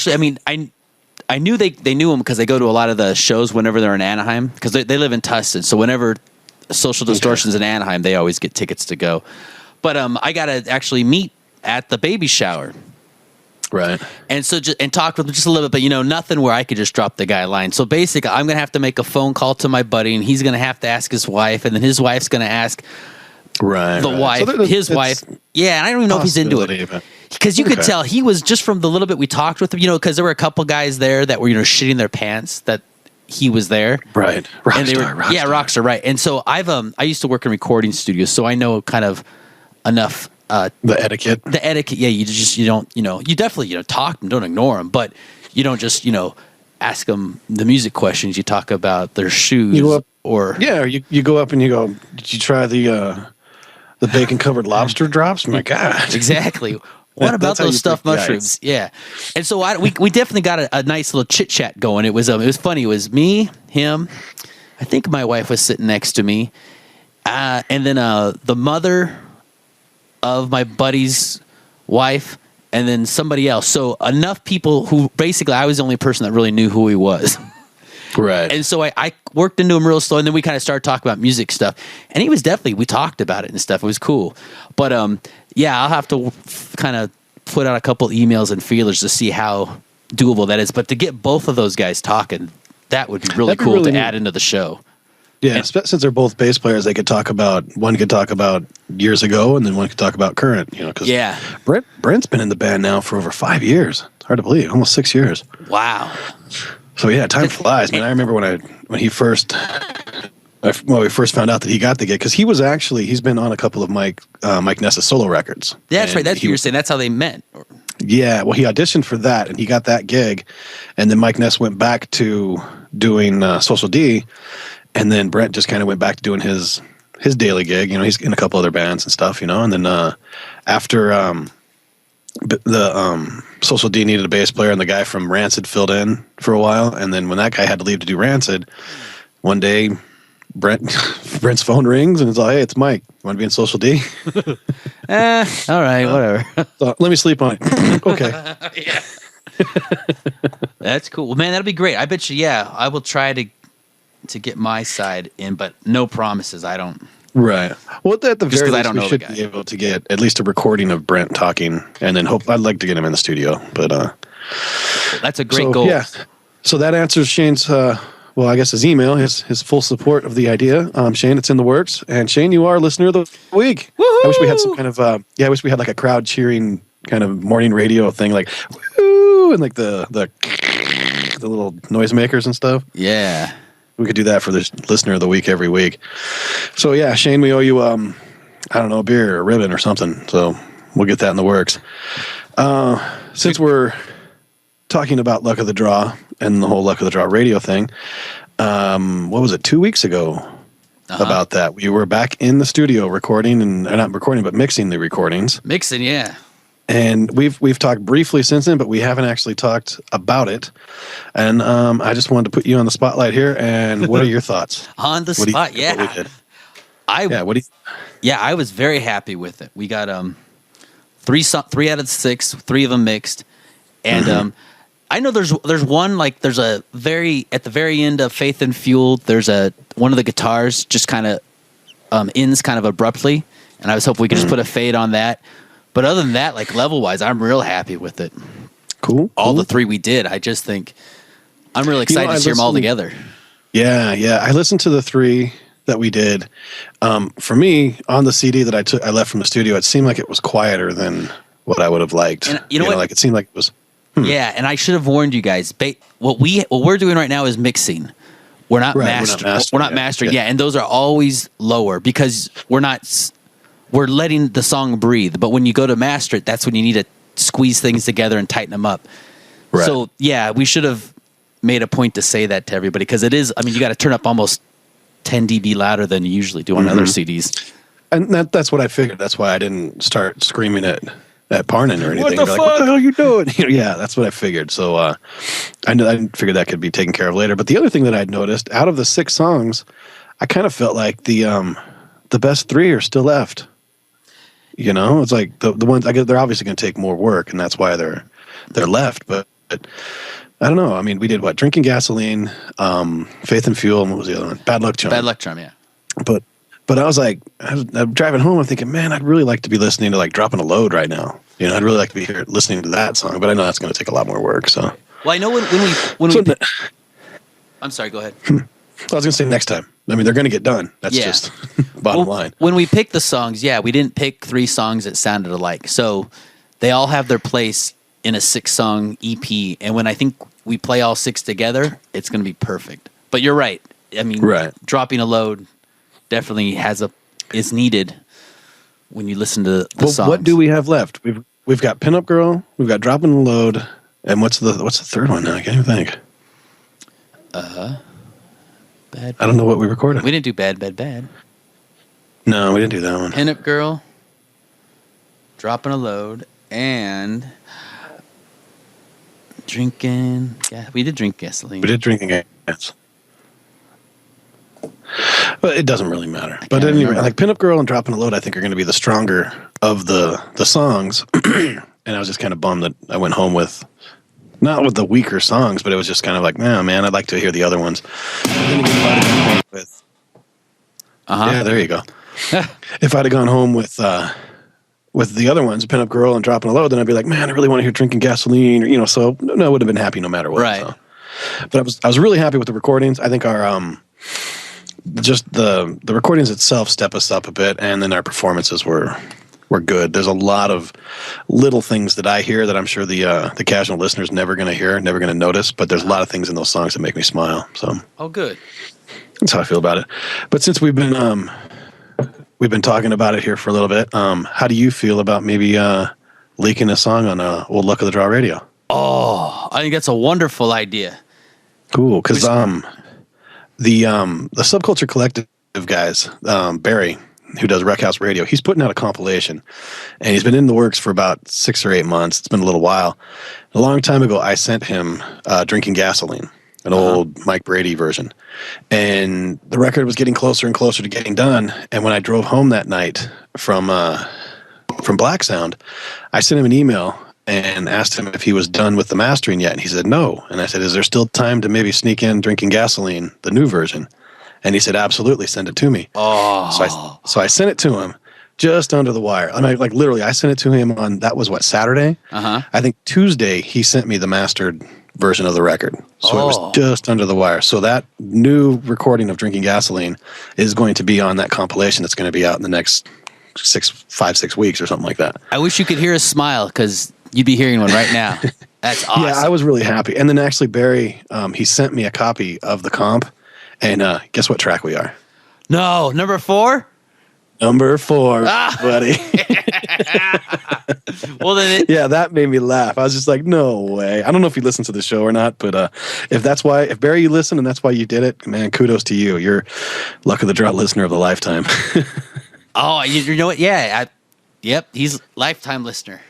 knew they knew him because they go to a lot of the shows whenever they're in Anaheim because they live in Tustin. So whenever Social Distortion's in Anaheim, they always get tickets to go. But I got to actually meet at the baby shower. Right. And so and talk with him just a little bit, but nothing where I could just drop the guy a line. So basically, I'm going to have to make a phone call to my buddy, and he's going to have to ask his wife, and then his wife's going to ask the wife, so his wife. Yeah, and I don't even know if he's into it. Because you could tell he was just from the little bit we talked with him, because there were a couple guys there that were, shitting their pants that he was there. Right. Rockstar, right. And so I used to work in recording studios, so I know kind of enough. The etiquette, yeah. You don't, you definitely, talk and don't ignore them, but you don't just, ask them the music questions. You talk about their shoes, you go up and you go, "Did you try the bacon covered lobster drops?" My God, exactly. What about those stuffed mushrooms? Yeah, and so we definitely got a nice little chit chat going. It was funny. It was me, him. I think my wife was sitting next to me, and then the mother of my buddy's wife, and then somebody else. So enough people who basically I was the only person that really knew who he was. Right. And so I worked into him real slow, and then we kind of started talking about music stuff. And he was we talked about it and stuff. It was cool. But I'll have to kind of put out a couple emails and feelers to see how doable that is. But to get both of those guys talking, that would be really cool to add into the show. Yeah, since they're both bass players, they could talk about one could talk about years ago, and then one could talk about current. Because Brent's been in the band now for over 5 years. It's hard to believe, almost 6 years. Wow. So yeah, time flies, man. I remember when we first found out that he got the gig, because he's been on a couple of Mike Ness's solo records. Yeah, that's right. That's what you're saying. That's how they met. Yeah, well, he auditioned for that, and he got that gig, and then Mike Ness went back to doing Social D. And then Brent just kind of went back to doing his daily gig. He's in a couple other bands and stuff, and then after Social D needed a bass player, and the guy from Rancid filled in for a while. And then when that guy had to leave to do Rancid, one day Brent's phone rings and it's like, hey, it's Mike. You want to be in Social D? All right, whatever. So, let me sleep on it. Okay. Yeah. That's cool. Well, man, that'll be great. I bet you, yeah, I will try to get my side in, but no promises. I don't. Right. Well, at the very I least, don't we know should the guy. be able to get at least a recording of Brent talking, and then I'd like to get him in the studio. But That's a great goal. Yeah. So that answers Shane's. Well, I guess his email, his full support of the idea. Shane, it's in the works, and Shane, you are a listener of the week. Woo-hoo! I wish we had some kind of. I wish we had like a crowd cheering kind of morning radio thing, like woo, and like the little noisemakers and stuff. Yeah. We could do that for the listener of the week every week. So yeah, Shane, we owe you I don't know, a beer or a ribbon or something. So we'll get that in the works. Since we're talking about Luck of the Draw and the whole Luck of the Draw radio thing, what was it, 2 weeks ago about that? We were back in the studio recording and not recording, but mixing the recordings. Mixing, yeah. And we've talked briefly since then, but we haven't actually talked about it. And I just wanted to put you on the spotlight here. And what are your thoughts? On the spot, yeah. What we did? What do you? Yeah, I was very happy with it. We got 3 out of 6, 3 of them mixed, and I know there's one, like there's a at the very end of Faith and Fuel. There's one of the guitars just kind of ends kind of abruptly, and I was hoping we could just put a fade on that. But other than that, like level wise, I'm real happy with it. Cool. All the 3 we did, I just think I'm really excited to hear them all together. Yeah. I listened to the 3 that we did. For me, on the CD that I left from the studio, it seemed like it was quieter than what I would have liked. And you know what? Like it seemed like it was. Yeah, and I should have warned you guys. What we're doing right now is mixing. We're not mastering. We're not mastering. Yeah, and those are always lower because we're letting the song breathe. But when you go to master it, that's when you need to squeeze things together and tighten them up. Right. So yeah, we should have made a point to say that to everybody because it is. I mean, you got to turn up almost 10 dB louder than you usually do on other CDs. And that's what I figured. That's why I didn't start screaming at Parnan or anything. What the fuck? What the hell are you doing? Yeah, that's what I figured. So I figured that could be taken care of later. But the other thing that I'd noticed, out of the 6 songs, I kind of felt like the best 3 are still left. You know, it's like the ones I guess they're obviously going to take more work, and that's why they're left. But I don't know. I mean, we did what? Drinking Gasoline, Faith and Fuel, and what was the other one? Bad Luck Charm. Bad Luck Charm, yeah. But I was like, I'm driving home. I'm thinking, man, I'd really like to be listening to like Dropping a Load right now. You know, I'd really like to be here listening to that song. But I know that's going to take a lot more work. So, well, I know I'm sorry. Go ahead. I was going to say next time. I mean, they're going to get done. That's just bottom line. When we picked the songs, we didn't pick 3 songs that sounded alike. So they all have their place in a 6-song EP. And when I think we play all 6 together, it's going to be perfect. But you're right. I mean, Dropping a Load definitely is needed when you listen to the songs. What do we have left? We've got Pinup Girl, we've got Dropping the Load, and what's the third one now? I can't even think. Bad. I don't know what we recorded. We didn't do Bad, Bad, Bad. No, we didn't do that one. Pinup Girl, Dropping a Load, and Drinking. Yeah, we did Drink Gasoline. We did Drinking Gas. But it doesn't really matter. But anyway, like Pinup Girl and Dropping a Load, I think are going to be the stronger of the songs. And I was just kind of bummed that I went home with, not with the weaker songs, but it was just kind of like, nah, man, I'd like to hear the other ones. Yeah, there you go. If I'd have gone home with the other ones, Pinup Girl and Dropping a Load, then I'd be like, man, I really want to hear Drinking Gasoline, or, so no, I would have been happy no matter what. Right. So. But I was really happy with the recordings. I think our just the recordings itself step us up a bit, and then our performances were good. There's a lot of little things that I hear that I'm sure the casual listener's never going to hear, never going to notice, but there's a lot of things in those songs that make me smile. So good. That's how I feel about it. But since we've been talking about it here for a little bit, how do you feel about maybe leaking a song on old Luck of the Draw Radio? Oh, I think that's a wonderful idea. Cool, because the Subculture Collective guys, Barry, who does Rec House Radio. He's putting out a compilation, and he's been in the works for about 6 or 8 months. It's been a little while. A long time ago, I sent him Drinking Gasoline, an old Mike Brady version. And the record was getting closer and closer to getting done. And when I drove home that night from Black Sound, I sent him an email and asked him if he was done with the mastering yet. And he said no. And I said, is there still time to maybe sneak in Drinking Gasoline, the new version? And he said, absolutely, send it to me. Oh. So I sent it to him just under the wire. I mean, like literally, I sent it to him on, that was what, Saturday? I think Tuesday, he sent me the mastered version of the record. So it was just under the wire. So that new recording of Drinking Gasoline is going to be on that compilation that's going to be out in the next 5-6 weeks or something like that. I wish you could hear us smile, because you'd be hearing one right now. That's awesome. Yeah, I was really happy. And then actually Barry, he sent me a copy of the comp. And guess what track we are? No, number 4? Number 4, buddy. Well, then yeah, that made me laugh. I was just like, no way. I don't know if you listen to the show or not, but if Barry, you listen and that's why you did it, man, kudos to you. You're luck of the draw listener of the lifetime. Oh, you know what? Yeah. Yep, he's lifetime listener.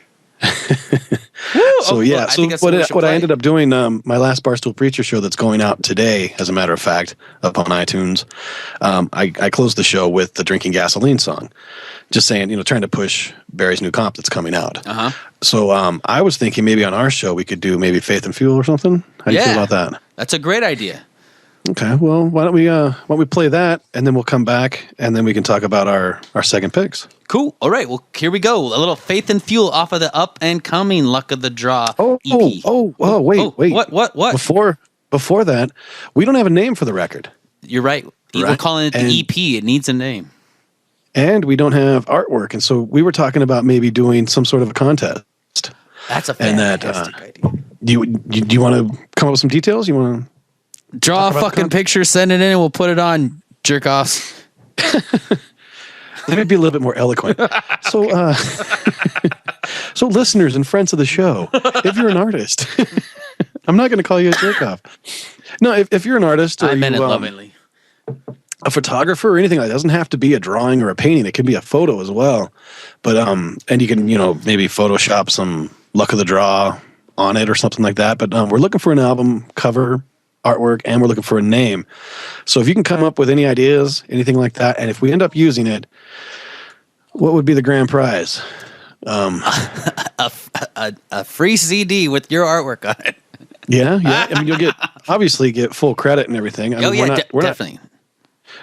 So yeah, so what I ended up doing, my last Barstool Preacher show that's going out today, as a matter of fact, up on iTunes, I closed the show with the Drinking Gasoline song, just saying, trying to push Barry's new comp that's coming out. So I was thinking maybe on our show we could do maybe Faith and Fuel or something. How do you feel about that? That's a great idea. Okay, well, why don't we play that, and then we'll come back, and then we can talk about our second picks. Cool. All right. Well, here we go. A little Faith and Fuel off of the up and coming Luck of the Draw EP. Wait. What? Before that, we don't have a name for the record. You're right. We're calling it the EP. It needs a name. And we don't have artwork, and so we were talking about maybe doing some sort of a contest. That's a fantastic idea. Do you want to come up with some details? You want to draw a fucking picture, send it in, and we'll put it on jerk offs. Let me be a little bit more eloquent. So, so listeners and friends of the show, if you're an artist, I'm not going to call you a jerk off. No, if you're an artist, or I meant it lovingly. A photographer or anything like that, it doesn't have to be a drawing or a painting. It can be a photo as well. But and you can maybe Photoshop some Luck of the Draw on it or something like that. But we're looking for an album cover artwork, and we're looking for a name. So if you can come up with any ideas, anything like that, and if we end up using it, what would be the grand prize? A free CD with your artwork on it. Yeah. I mean, you'll obviously get full credit and everything. I mean, we're definitely.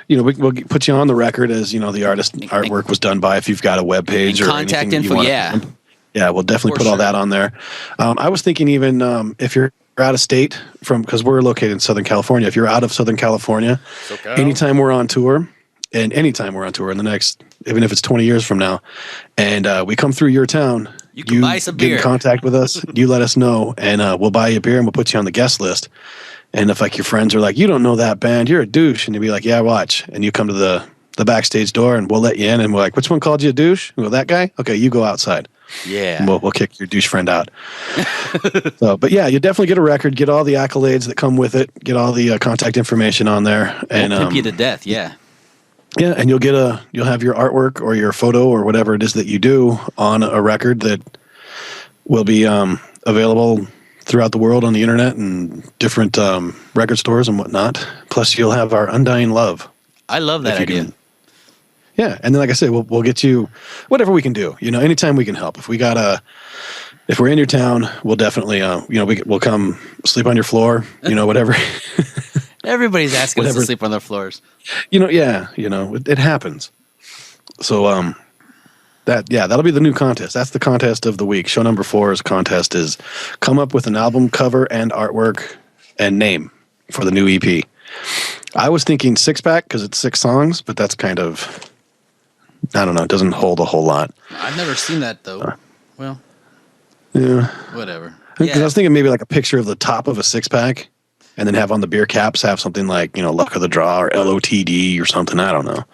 We'll put you on the record as the artist artwork was done by. If you've got a web page or contact anything info, we'll definitely put all that on there. I was thinking even if you're out of state because we're located in Southern California. If you're out of Southern California, anytime we're on tour in the next, even if it's 20 years from now, and we come through your town, you can buy some beer. Get in contact with us. You let us know, and we'll buy you a beer, and we'll put you on the guest list. And if your friends are like, you don't know that band, you're a douche, and you'll be like, yeah, watch, and you come to the backstage door, and we'll let you in, and we're like, which one called you a douche? We go, that guy? Okay, you go outside. Yeah. And we'll kick your douche friend out. But yeah, you definitely get a record, get all the accolades that come with it, get all the contact information on there, and pimp you to death. Yeah. Yeah, and you'll have your artwork or your photo or whatever it is that you do on a record that will be available throughout the world on the internet and different record stores and whatnot. Plus, you'll have our undying love. I love that idea. Yeah, and then like I said, we'll get you whatever we can do. Anytime we can help. If we're in your town, we'll definitely we'll come sleep on your floor. Whatever. Everybody's asking us to sleep on their floors. It happens. So that'll be the new contest. That's the contest of the week. Show number 4's contest is come up with an album cover and artwork and name for the new EP. I was thinking 6-pack because it's 6 songs, but that's kind of, I don't know, it doesn't hold a whole lot. I've never seen that though. Well, yeah, whatever. Because I was thinking maybe like a picture of the top of a 6-pack. And then have on the beer caps, have something like, Luck of the Draw or LOTD or something. I don't know.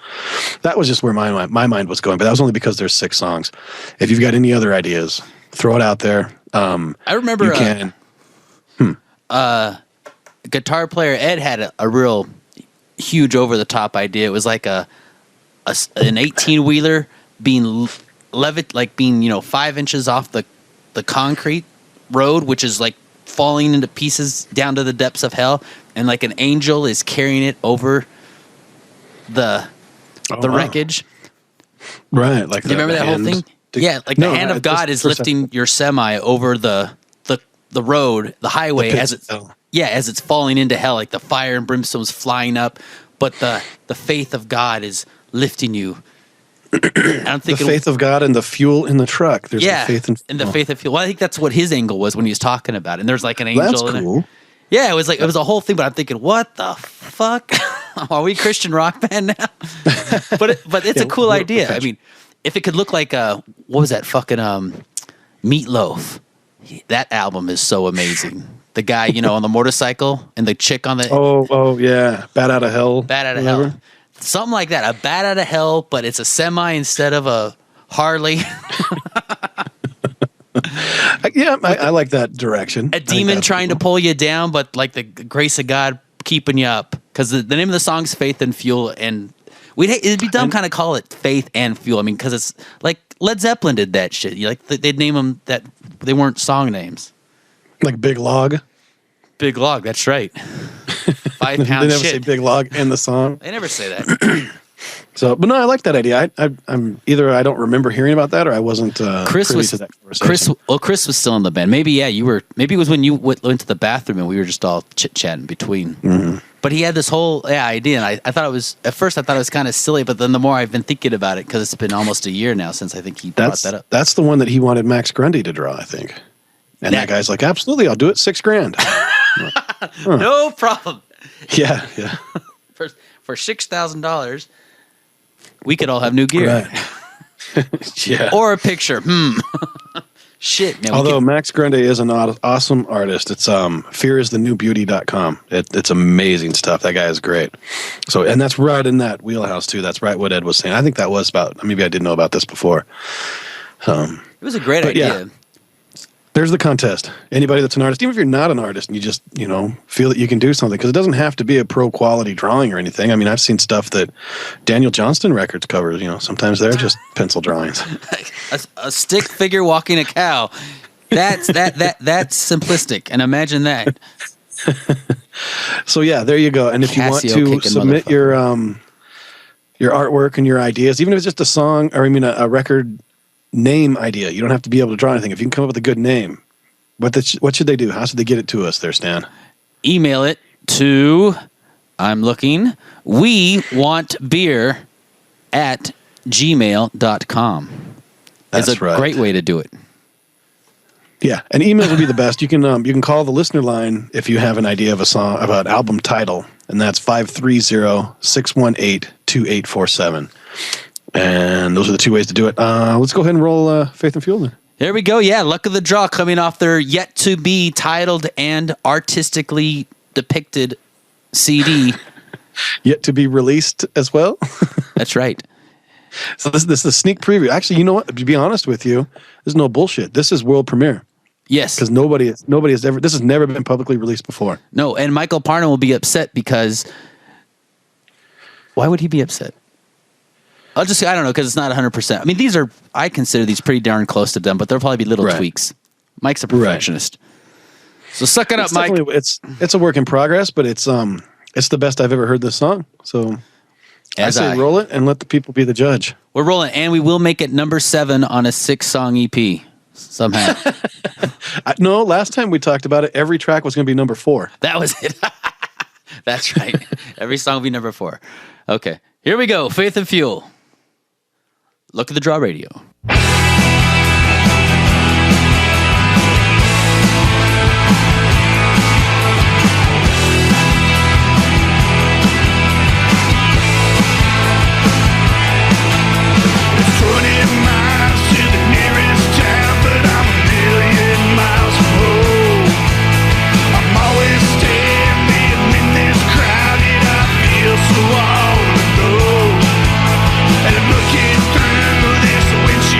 That was just where my mind was going. But that was only because there's 6 songs. If you've got any other ideas, throw it out there. I remember you can. Guitar player Ed had a real huge over-the-top idea. It was like a an 18-wheeler being being 5 inches off the concrete road, which is like falling into pieces down to the depths of hell, and like an angel is carrying it over the wreckage. Right, like do you remember that whole thing? Yeah, like the hand of God is lifting your semi over the road, the highway, as it's falling into hell, like the fire and brimstone's flying up, but the faith of God is lifting you. I'm thinking the faith of God and the fuel in the truck. There's the faith and the faith of fuel. Well, I think that's what his angle was when he was talking about it. And there's like an angel. That's cool. Yeah, it was a whole thing. But I'm thinking, what the fuck? Are we a Christian rock band now? but it's a cool idea. I mean, if it could look like what was that fucking Meatloaf? That album is so amazing. The guy, on the motorcycle and the chick on the oh yeah, Bat Out of Hell. Bat Out of Hell. Something like that. A bat out of hell, but it's a semi instead of a Harley. I like that direction. A demon trying to pull you down, but like the grace of God keeping you up. Because the name of the song's Faith and Fuel, and it'd be dumb kind of call it Faith and Fuel. I mean, because it's like Led Zeppelin did that shit. They'd name them that they weren't song names. Like Big Log. Big Log, that's right. 5 pound They never shit. say Big Log in the song. They never say that. So, but no, I like that idea. I'm either I don't remember hearing about that, or I wasn't. Chris privy was to that conversation. Chris was still in the band. Maybe you were. Maybe it was when you went to the bathroom and we were just all chit chatting between. Mm-hmm. But he had this whole idea, and I thought it was at first I thought it was kind of silly, but then the more I've been thinking about it, because it's been almost a year now since I think he brought that up. That's the one that he wanted Max Grundy to draw, I think. And that guy's like, absolutely, I'll do it. $6,000. No problem. Yeah. For $6,000, we could all have new gear. Right. Yeah. Or a picture. Shit, man. Although Max Grundy is an awesome artist. It's fearisthenewbeauty.com. It's amazing stuff. That guy is great. So, and that's right in that wheelhouse too. That's right what Ed was saying. I think that was about, maybe I didn't know about this before. It was a great idea. Yeah. There's the contest. Anybody that's an artist, even if you're not an artist and you just, feel that you can do something, because it doesn't have to be a pro quality drawing or anything. I mean, I've seen stuff that Daniel Johnston Records covers, sometimes they're just pencil drawings. a stick figure walking a cow. That's simplistic. And imagine that. So yeah, there you go. And if you want to submit your artwork and your ideas, even if it's just a song, or a record name idea, you don't have to be able to draw anything. If you can come up with a good name, what should they do? How should they get it to us there, Stan? Email it to, we want beer at gmail.com. That's a great way to do it. Yeah, and emails would be the best. You can call the listener line if you have an idea of a song, of an album title, and that's 530-618-2847. And those are the two ways to do it. Let's go ahead and roll Faith and Fuel then. There we go. Yeah, Luck of the Draw coming off their yet to be titled and artistically depicted CD. Yet to be released as well. That's right. So this is a sneak preview. Actually, you know what? To be honest with you, this is no bullshit. This is world premiere. Yes. Because nobody has ever, this has never been publicly released before. No, and Michael Parnham will be upset because, why would he be upset? I don't know, because it's not 100%. I mean, I consider these pretty darn close to done, but there'll probably be little tweaks. Mike's a perfectionist. Right. So suck it up, Mike. It's a work in progress, but it's the best I've ever heard this song. So I say roll it and let the people be the judge. We're rolling, and we will make it number 7 on a 6-song EP somehow. No, last time we talked about it, every track was going to be number 4. That was it. That's right. Every song will be number 4. Okay, here we go. Faith and Fuel. Look at the Draw Radio. Looking through this windshield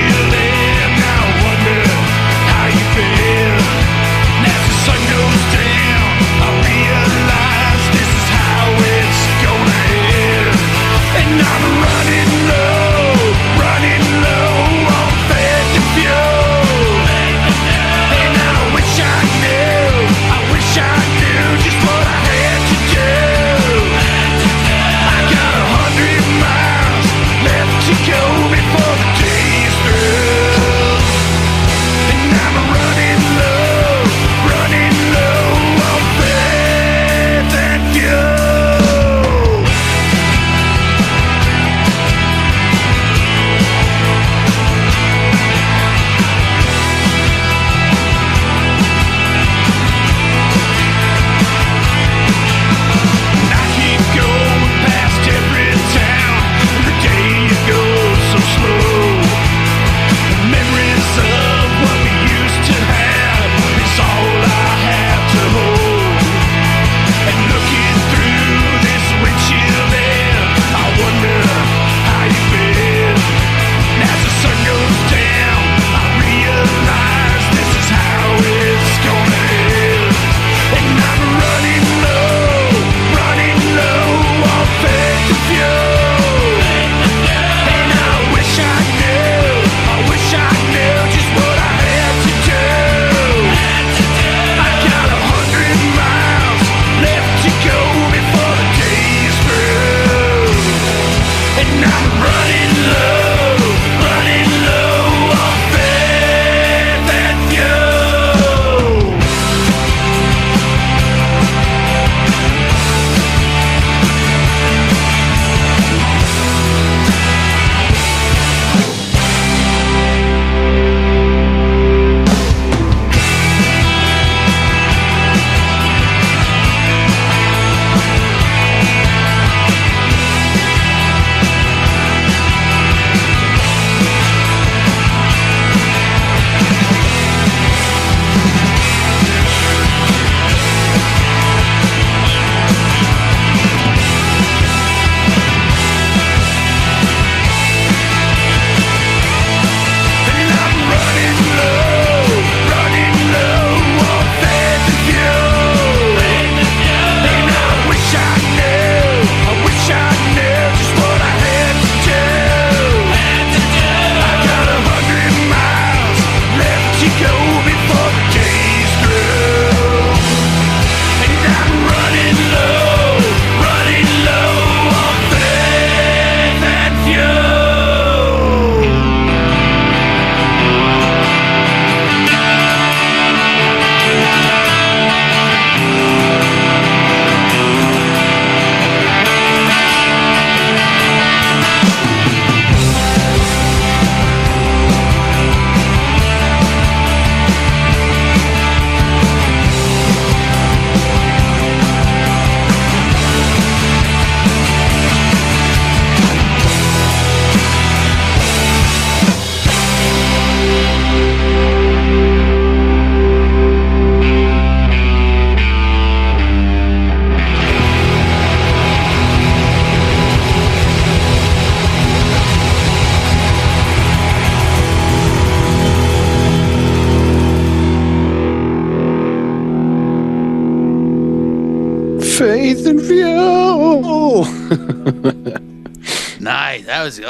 Nice. That was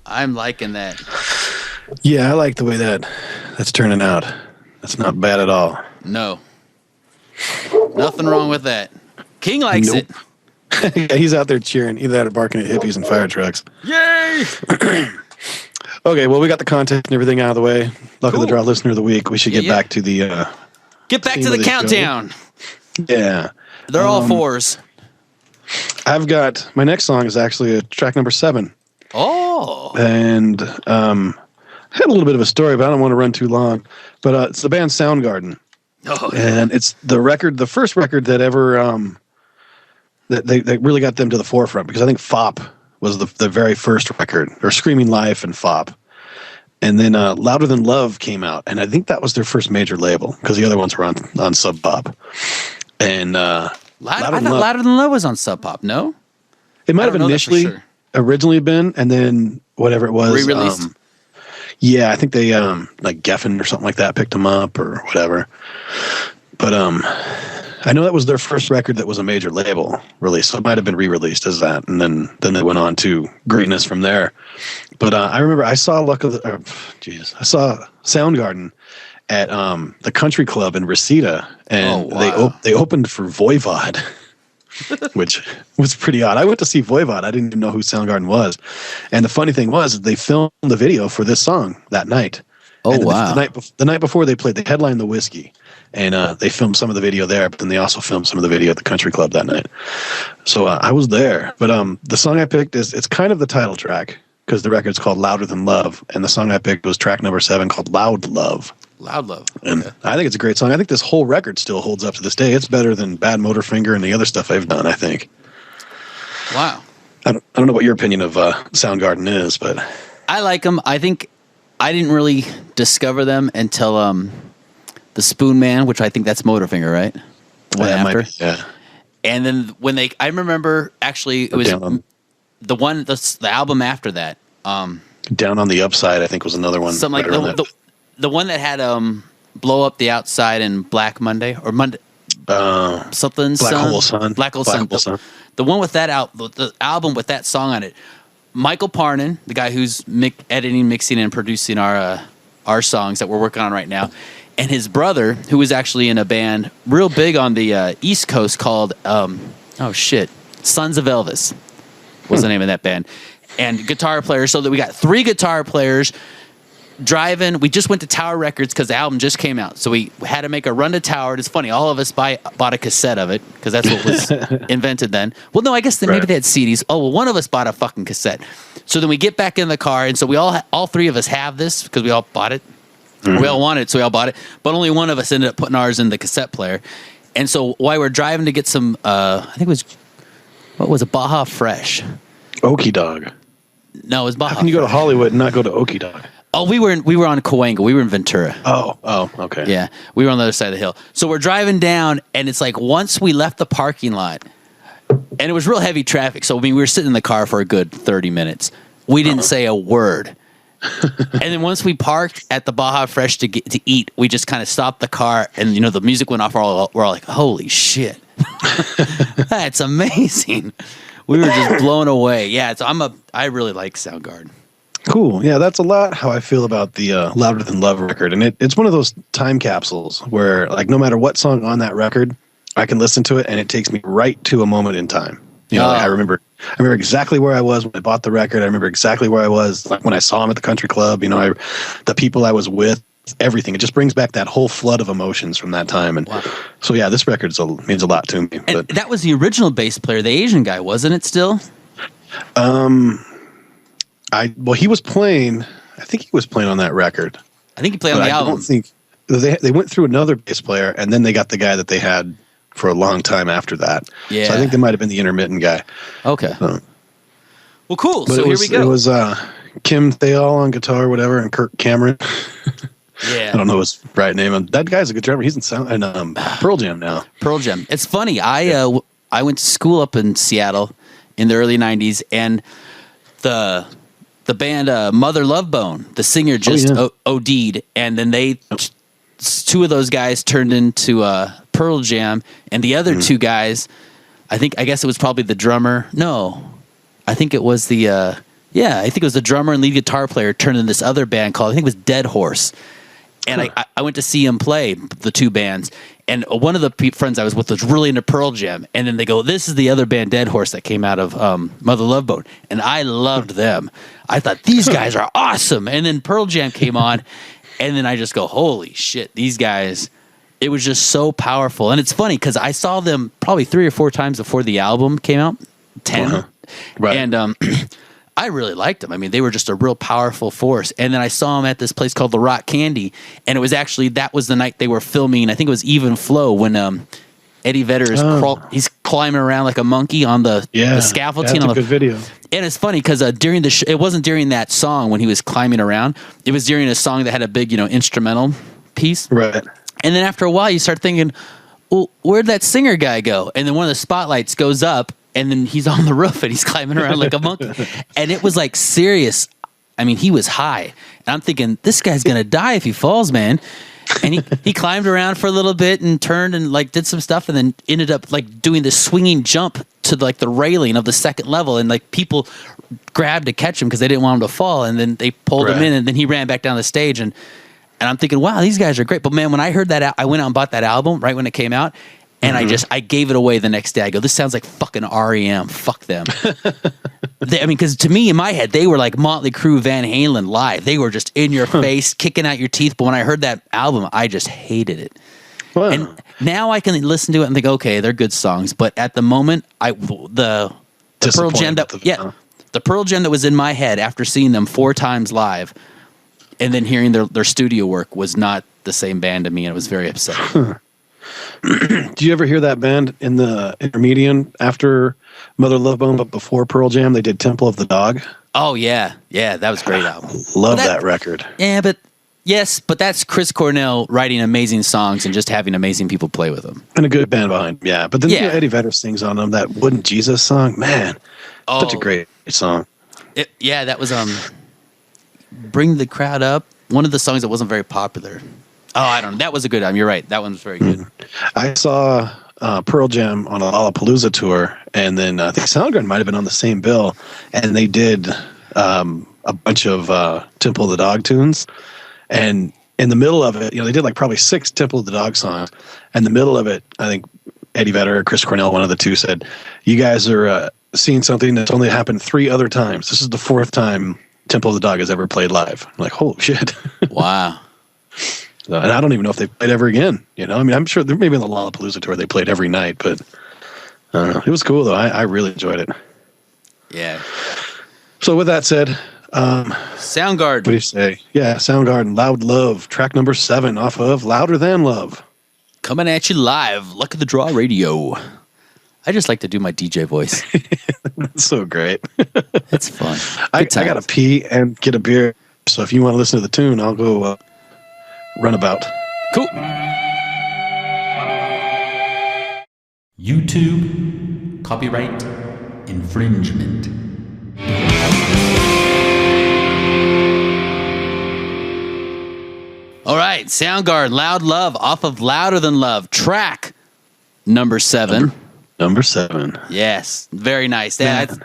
I'm liking that. Yeah, I like the way that's turning out. That's not bad at all. No. Nothing wrong with that. King likes it. Yeah, he's out there cheering. Either that or barking at hippies and fire trucks. Yay! Okay, well, we got the content and everything out of the way. Luck of the Draw listener of the week. We should get back to the countdown. Yeah. They're all fours. I've got my next song is actually track number 7. Oh. And I had a little bit of a story, but I don't want to run too long. But it's the band Soundgarden. Oh, yeah. And it's the first record that ever that they really got them to the forefront, because I think FOP was the very first record, or Screaming Life and FOP. And then Louder Than Love came out, and I think that was their first major label, because the other ones were on Sub Pop. And I thought Louder Than Love was on Sub Pop, no? It might have initially originally been, and then whatever it was. Re-released? Yeah, I think they like Geffen or something like that picked them up or whatever. But I know that was their first record that was a major label release, so it might have been re-released as that, and then they went on to greatness from there. But I remember I saw I saw Soundgarden at the Country Club in Reseda, and they opened for Voivod, which was pretty odd. I went to see Voivod. I didn't even know who Soundgarden was, and the funny thing was they filmed the video for this song that night. Oh, and wow! The night before they headlined the Whiskey. And they filmed some of the video there, but then they also filmed some of the video at the Country Club that night. So I was there. But the song I picked it's kind of the title track, because the record's called Louder Than Love, and the song I picked was track number 7 called Loud Love. Loud Love. And I think it's a great song. I think this whole record still holds up to this day. It's better than Bad Motorfinger and the other stuff I've done, I think. Wow. I don't know what your opinion of Soundgarden is, but I like them. I think I didn't really discover them until the Spoon Man, which I think that's Motorfinger, right? The one after. Yeah. And then I remember actually it was the album after that. Down on the Upside, I think, was another one. Something like the one that had Blow Up the Outside and Black Monday or Monday. Something Black Hole Sun. Black Hole Sun. The one with that the album with that song on it. Michael Parnan, the guy who's editing, mixing, and producing our songs that we're working on right now. And his brother, who was actually in a band real big on the East Coast called, Sons of Elvis was the name of that band. And guitar players, so that we got 3 guitar players driving. We just went to Tower Records because the album just came out. So we had to make a run to Tower. It's funny, all of us bought a cassette of it because that's what was invented then. Well, no, I guess maybe they had CDs. Oh, well, one of us bought a fucking cassette. So then we get back in the car, and so we all 3 of us have this because we all bought it. Mm-hmm. We all wanted it, so we all bought it. But only one of us ended up putting ours in the cassette player. And so while we're driving to get some, I think it was, what was it, Baja Fresh? Okie Dog. No, it was Baja How can you go to Hollywood and not go to Okie Dog? Oh, we were on Cahuenga. We were in Ventura. Oh, okay. Yeah, we were on the other side of the hill. So we're driving down, and it's like once we left the parking lot, and it was real heavy traffic. So we were sitting in the car for a good 30 minutes. We didn't say a word. And then once we parked at the Baja Fresh to eat, we just kind of stopped the car, and the music went off. We're all like, "Holy shit, that's amazing!" We were just blown away. Yeah, I really like Soundgarden. Cool. Yeah, that's a lot how I feel about the Louder Than Love record, and it's one of those time capsules where, like, no matter what song on that record, I can listen to it, and it takes me right to a moment in time. Like I remember exactly where I was when I bought the record. I remember exactly where I was like when I saw him at the Country Club. The people I was with, everything. It just brings back that whole flood of emotions from that time. And so, yeah, this record means a lot to me. And that was the original bass player, the Asian guy, wasn't it? Still. He was playing. I think he was playing on that record. I think he played on the album. I don't think they went through another bass player, and then they got the guy that they had for a long time after that. Yeah. So I think they might have been the intermittent guy. Okay. Well, cool. So here we go. It was Kim Thayil on guitar, whatever, and Kirk Cameron. Yeah. I don't know his right name. That guy's a good drummer. He's in Pearl Jam now. Pearl Jam. It's funny. I went to school up in Seattle in the early 90s, and the band Mother Love Bone, the singer just OD'd, and then two of those guys turned into Pearl Jam, and the other 2 guys I guess it was probably the drummer. No, I think it was the I think it was the drummer and lead guitar player turned in this other band called, I think it was Dead Horse. And I went to see him play the two bands. And one of the friends I was with was really into Pearl Jam. And then they go, this is the other band, Dead Horse, that came out of Mother Love Bone. And I loved them. I thought, these guys are awesome. And then Pearl Jam came on. And then I just go, holy shit, these guys. It was just so powerful. And it's funny because I saw them probably 3 or 4 times before the album came out. 10. Right. And I really liked them. I mean, they were just a real powerful force. And then I saw them at this place called the Rock Candy, and it was actually, that was the night they were filming, I think it was Even Flow, when Eddie Vedder is he's climbing around like a monkey on the scaffolding. Yeah, that's a good video. And it's funny because during the it wasn't during that song when he was climbing around. It was during a song that had a big, instrumental piece. Right. And then after a while, you start thinking, well, where'd that singer guy go? And then one of the spotlights goes up, and then he's on the roof and he's climbing around like a monkey. And it was like serious. I mean, he was high. And I'm thinking, this guy's going to die if he falls, man. And he climbed around for a little bit and turned and like did some stuff and then ended up like doing this swinging jump to like the railing of the second level. And like people grabbed to catch him because they didn't want him to fall. And then they pulled him in and then he ran back down the stage. And I'm thinking, wow, these guys are great. But man, when I heard that, I went out and bought that album right when it came out. And I gave it away the next day. I go, this sounds like fucking REM. Fuck them. Because to me, in my head, they were like Motley Crue, Van Halen live. They were just in your face, kicking out your teeth. But when I heard that album, I just hated it. Wow. And now I can listen to it and think, okay, they're good songs. But at the moment, the Pearl Jam the Pearl Jam that was in my head after seeing them 4 times live, and then hearing their studio work was not the same band to me, and it was very upsetting. Do you ever hear that band in the intermediate after Mother Love Bone, but before Pearl Jam? They did Temple of the Dog. Oh yeah, that was a great album. Love that record. Yeah, but that's Chris Cornell writing amazing songs and just having amazing people play with them, and a good band behind. Yeah, but then Eddie Vedder sings on them. That Wouldn't Jesus song, man, such a great song. That was Bring the Crowd Up. One of the songs that wasn't very popular. Oh, I don't know. That was a good album. You're right. That one was very good. I saw Pearl Jam on a Lollapalooza tour, and then I think Soundgarden might have been on the same bill, and they did a bunch of Temple of the Dog tunes. And in the middle of it, they did like probably 6 Temple of the Dog songs. And in the middle of it, I think Eddie Vedder or Chris Cornell, one of the two, said, "You guys are seeing something that's only happened 3 other times. This is the 4th time Temple of the Dog has ever played live." I'm like, holy shit. Wow. And I don't even know if they played ever again. I mean, I'm sure there maybe in the Lollapalooza tour they played every night, but I don't know. It was cool though. I really enjoyed it. Yeah. So with that said, Soundgarden. What do you say? Yeah, Soundgarden, Loud Love, track number 7 off of Louder Than Love. Coming at you live, Luck of the Draw Radio. I just like to do my DJ voice. That's so great. It's fun. I got to pee and get a beer. So if you want to listen to the tune, I'll go runabout. Cool. YouTube copyright infringement. All right, Soundgarden, Loud Love off of Louder Than Love, track number 7. Number 7. Yes, very nice. That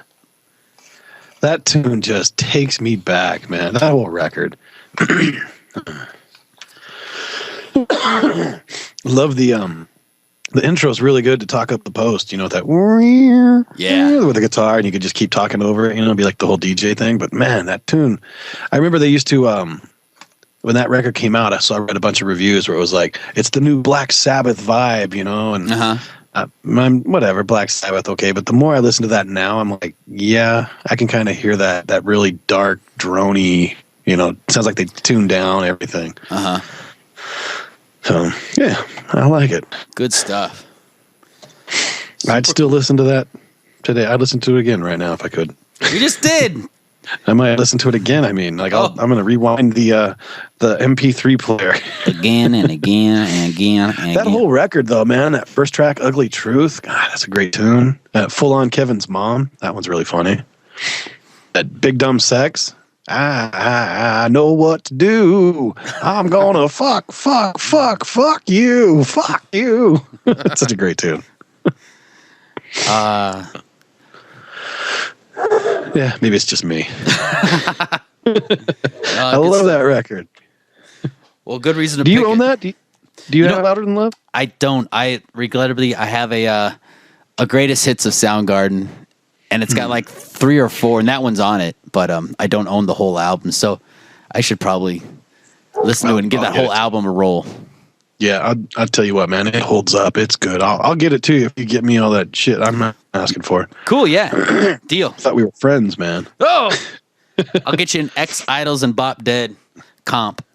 tune just takes me back, man. That whole record. Love the intro is really good to talk up the post, that with the guitar, and you could just keep talking over it, be like the whole DJ thing. But man, that tune, I remember they used to when that record came out, I read a bunch of reviews where it was like, it's the new Black Sabbath vibe, and whatever, Black Sabbath, okay. But the more I listen to that now, I'm like, yeah, I can kind of hear that really dark, droney, it sounds like they tuned down everything. So, yeah, I like it. Good stuff. I'd still listen to that today. I'd listen to it again right now if I could. We just did. I might listen to it again. I mean, like I'm going to rewind the MP3 player again and again and again. And that whole record, though, man. That first track, "Ugly Truth," God, that's a great tune. "Full On Kevin's Mom," that one's really funny. That "Big Dumb Sex." I know what to do. I'm gonna fuck you. Fuck you. That's such a great tune. Yeah, maybe it's just me. I love that record. Well, good reason to Do pick you own that? Do you have Louder Than Love? I don't. I have a greatest hits of Soundgarden, and it's got like 3 or 4, and that one's on it. But I don't own the whole album, so I should probably listen to it and give that whole album a roll. Yeah, I'll tell you what, man, it holds up. It's good. I'll get it to you if you get me all that shit I'm not asking for. Cool, yeah. Deal. I thought we were friends, man. Oh! I'll get you an X-Idols and Bop Dead comp.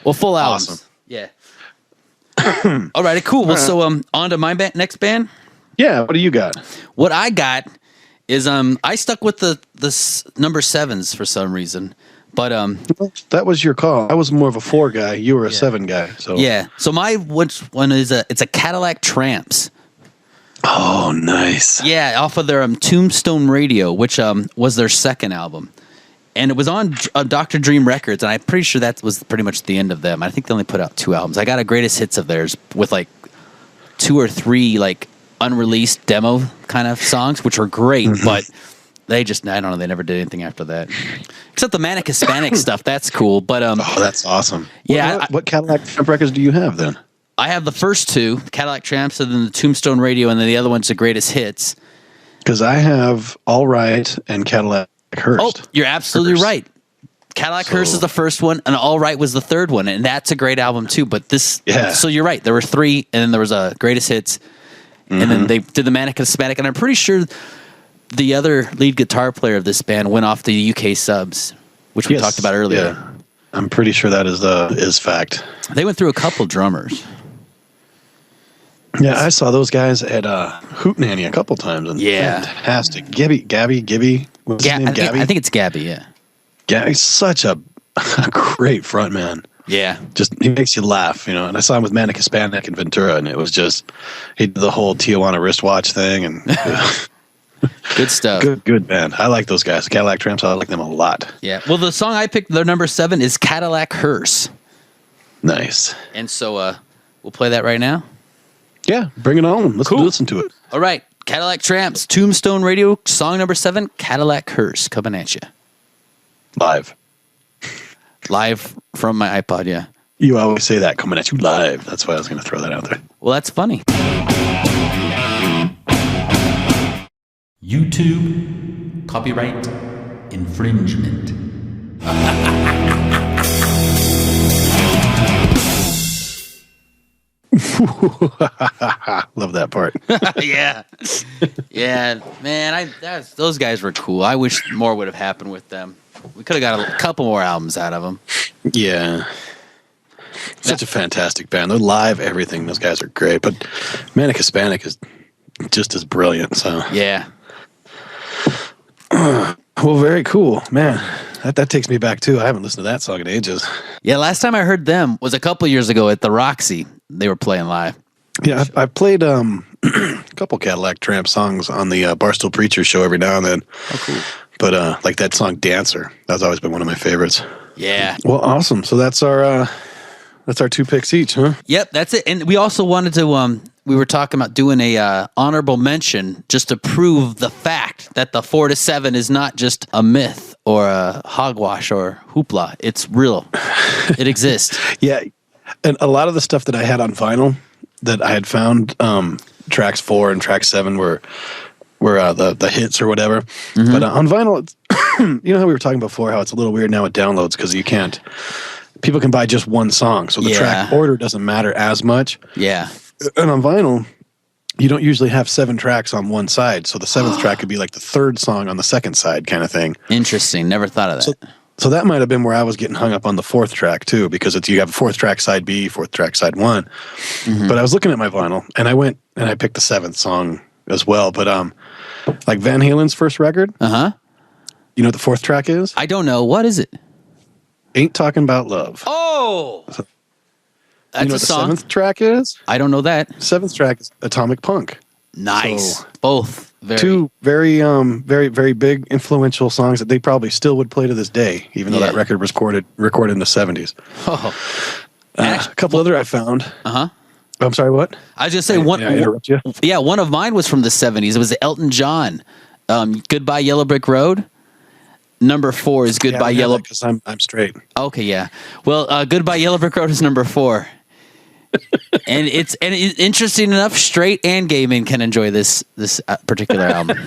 Well, full albums. Awesome. Yeah. All right, cool. Well, so on to my next band. Yeah, what do you got? What I got is I stuck with the number 7s for some reason. But that was your call. I was more of a 4 guy. You were a 7 guy. So yeah. So my which one is it's a Cadillac Tramps. Oh, nice. Yeah, off of their Tombstone Radio, which was their second album, and it was on Dr. Dream Records, and I'm pretty sure that was pretty much the end of them. I think they only put out 2 albums. I got a greatest hits of theirs with like 2 or 3 like unreleased demo kind of songs, which were great, but. They just, I don't know, they never did anything after that. Except the Manic Hispanic stuff, that's cool. But oh, that's awesome. Yeah. What Cadillac Tramp records do you have then? I have the first 2, Cadillac Tramps, and then the Tombstone Radio, and then the other one's the greatest hits. Because I have All Right and Cadillac Hearst. Oh, you're absolutely right. Cadillac Hearst is the first one, and All Right was the third one, and that's a great album too. But this, so you're right. There were 3, and then there was a greatest hits, and then they did the Manic Hispanic, and I'm pretty sure the other lead guitar player of this band went off the UK subs, which we talked about earlier. Yeah. I'm pretty sure that is fact. They went through a couple drummers. Yeah, I saw those guys at Hootenanny a couple times. And fantastic. Gabby. What's his name? Gabby? I think it's Gabby, yeah. Gabby's such a great frontman. Yeah. Just, he makes you laugh, you know. And I saw him with Manic Hispanic and Ventura, and it was just, he did the whole Tijuana wristwatch thing, and... Good stuff. Good band. I like those guys. Cadillac Tramps, I like them a lot. Yeah. Well, the song I picked, their number 7, is Cadillac Hearse. Nice. And so we'll play that right now. Yeah, bring it on. Let's listen to it. All right. Cadillac Tramps, Tombstone Radio, song number 7, Cadillac Hearse, coming at you. Live from my iPod, yeah. You always say that, coming at you live. That's why I was going to throw that out there. Well, that's funny. YouTube copyright infringement. Love that part. Yeah. Yeah, man, those guys were cool. I wish more would have happened with them. We could have got a couple more albums out of them. Yeah. Such a fantastic band. They're live, everything. Those guys are great. But Manic Hispanic is just as brilliant. So yeah. Well, very cool, man. That takes me back too. I haven't listened to that song in ages. Yeah, last time I heard them was a couple years ago at the Roxy. They were playing live. Yeah, I played a couple Cadillac Tramp songs on the Barstool Preacher show every now and then. Oh, cool. But like that song "Dancer," that's always been one of my favorites. Yeah. Well, awesome. So that's our 2 picks each, huh? Yep, that's it. And we also wanted to we were talking about doing a honorable mention just to prove the fact that the 4 to 7 is not just a myth or a hogwash or hoopla. It's real. It exists. Yeah. And a lot of the stuff that I had on vinyl that I had found, tracks 4 and track 7 were the hits or whatever. Mm-hmm. But on vinyl, it's you know how we were talking before, how it's a little weird now with downloads because people can buy just one song. So the track order doesn't matter as much. Yeah. And on vinyl, you don't usually have 7 tracks on one side. So the 7th track could be like the 3rd song on the 2nd side kind of thing. Interesting. Never thought of that. So that might have been where I was getting hung up on the 4th track too, because you have a 4th track side B, 4th track side 1. Mm-hmm. But I was looking at my vinyl and I went and I picked the 7th song as well. But like Van Halen's first record. Uh-huh. You know what the 4th track is? I don't know. What is it? Ain't Talking About Love. Oh! That's you know a what song? The 7th track is? I don't know that. 7th track is Atomic Punk. Nice. So, both. Two very, very big influential songs that they probably still would play to this day, even though that record was recorded in the 70s. Oh. A couple other I found. Uh-huh. I'm sorry, what? I was just saying one. May I interrupt you? Yeah, one of mine was from the 70s. It was Elton John. Goodbye Yellow Brick Road. Number 4 is Goodbye Yellow. Because I'm straight. Okay, yeah. Well, Goodbye Yellow Brick Road is number 4. and it's interesting enough. Straight and gay men can enjoy this particular album.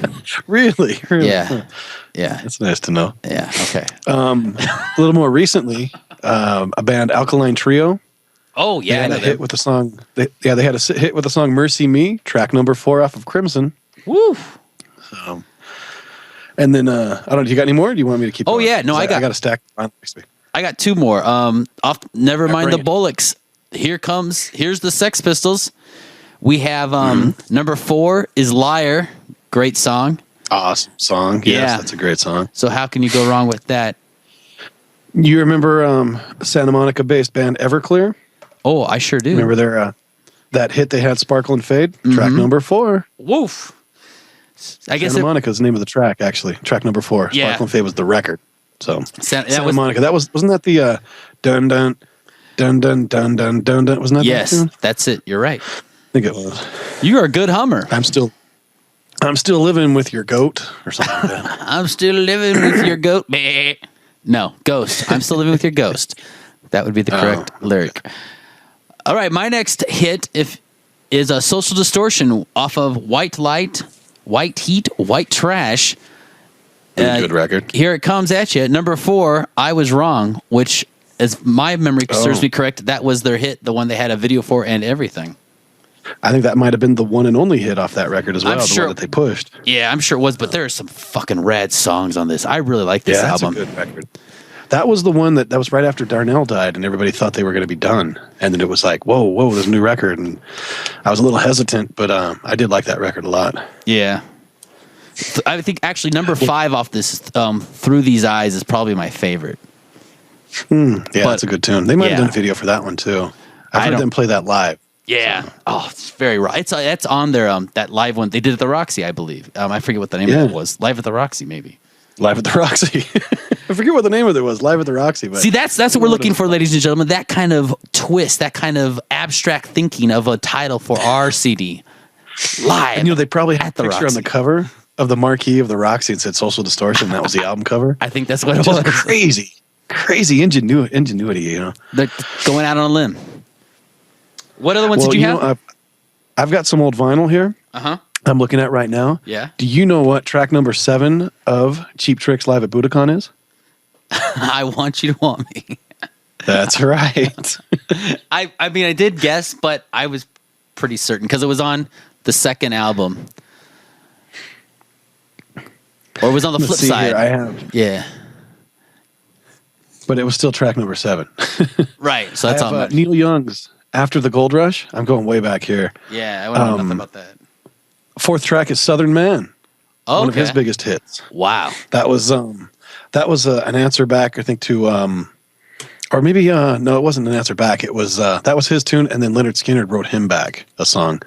Really? Yeah, yeah. That's nice to know. Yeah. Okay. A little more recently, a band Alkaline Trio. Oh yeah, they had a hit with the song. They had a hit with the song "Mercy Me," track number 4 off of Crimson. Woo. And then I don't know. Do you got any more? Or do you want me to keep? Oh going? yeah, no, I got a stack. I got 2 more. Never mind the Bullocks. Here's the Sex Pistols. We have number 4 is Liar. Great song. Awesome song. Yes, that's a great song. So how can you go wrong with that? You remember Santa Monica-based band Everclear? Oh, I sure do. Remember their that hit they had, Sparkle and Fade? Track number 4. Woof. I guess Santa Monica is the name of the track, actually. Track number 4. Yeah. Sparkle and Fade was the record. So Santa Monica. Wasn't that the dun dun dun dun dun dun dun dun? Wasn't that? Yes, that tune? that's it. You're right. I think it was. You are a good hummer. I'm still living with your goat or something like that. I'm still living with your goat. No, ghost. I'm still living with your ghost. That would be the correct lyric. All right, my next hit is a Social Distortion off of White Light, White Heat, White Trash. Good record. Here it comes at you. Number 4, I Was Wrong, which, as my memory serves me correct, that was their hit, the one they had a video for and everything. I think that might have been the one and only hit off that record as well, the one that they pushed. Yeah, I'm sure it was, but there are some fucking rad songs on this. I really like this album. That's a good record. That was the one that was right after Darnell died, and everybody thought they were going to be done. And then it was like, whoa, there's a new record. And I was a little hesitant, but I did like that record a lot. Yeah. I think actually number 5 off this, Through These Eyes, is probably my favorite. That's a good tune. They might have done a video for that one, too. I've heard them play that live. Yeah. So. Oh, it's very raw. It's on their that live one. They did at the Roxy, I believe. I forget what the name of it was. Live at the Roxy, maybe. Live at the Roxy. I forget what the name of it was. Live at the Roxy. But see, that's what we're looking for, ladies and gentlemen. That kind of twist, that kind of abstract thinking of a title for our CD. Live. And they probably had at a picture Roxy on the cover of the marquee of the Roxy and said Social Distortion. That was the album cover. I think that's what it was. Crazy ingenuity, They're going out on a limb. What other ones did you have? I've got some old vinyl here. Uh-huh. I'm looking at right now. Yeah. Do you know what track number 7 of Cheap Trick's Live at Budokan is? I Want You to Want Me. That's right. I mean, I did guess, but I was pretty certain because it was on the second album. Or it was on the flip side. Here, I have. Yeah. But it was still track number 7. Right. So that's on Neil Young's After the Gold Rush. I'm going way back here. Yeah, I wouldn't know nothing about that. 4th track is Southern Man. Oh, one of his biggest hits. Wow. That was an answer back, I think, to or maybe no, it wasn't an answer back. It was that was his tune, and then Leonard Skinner wrote him back a song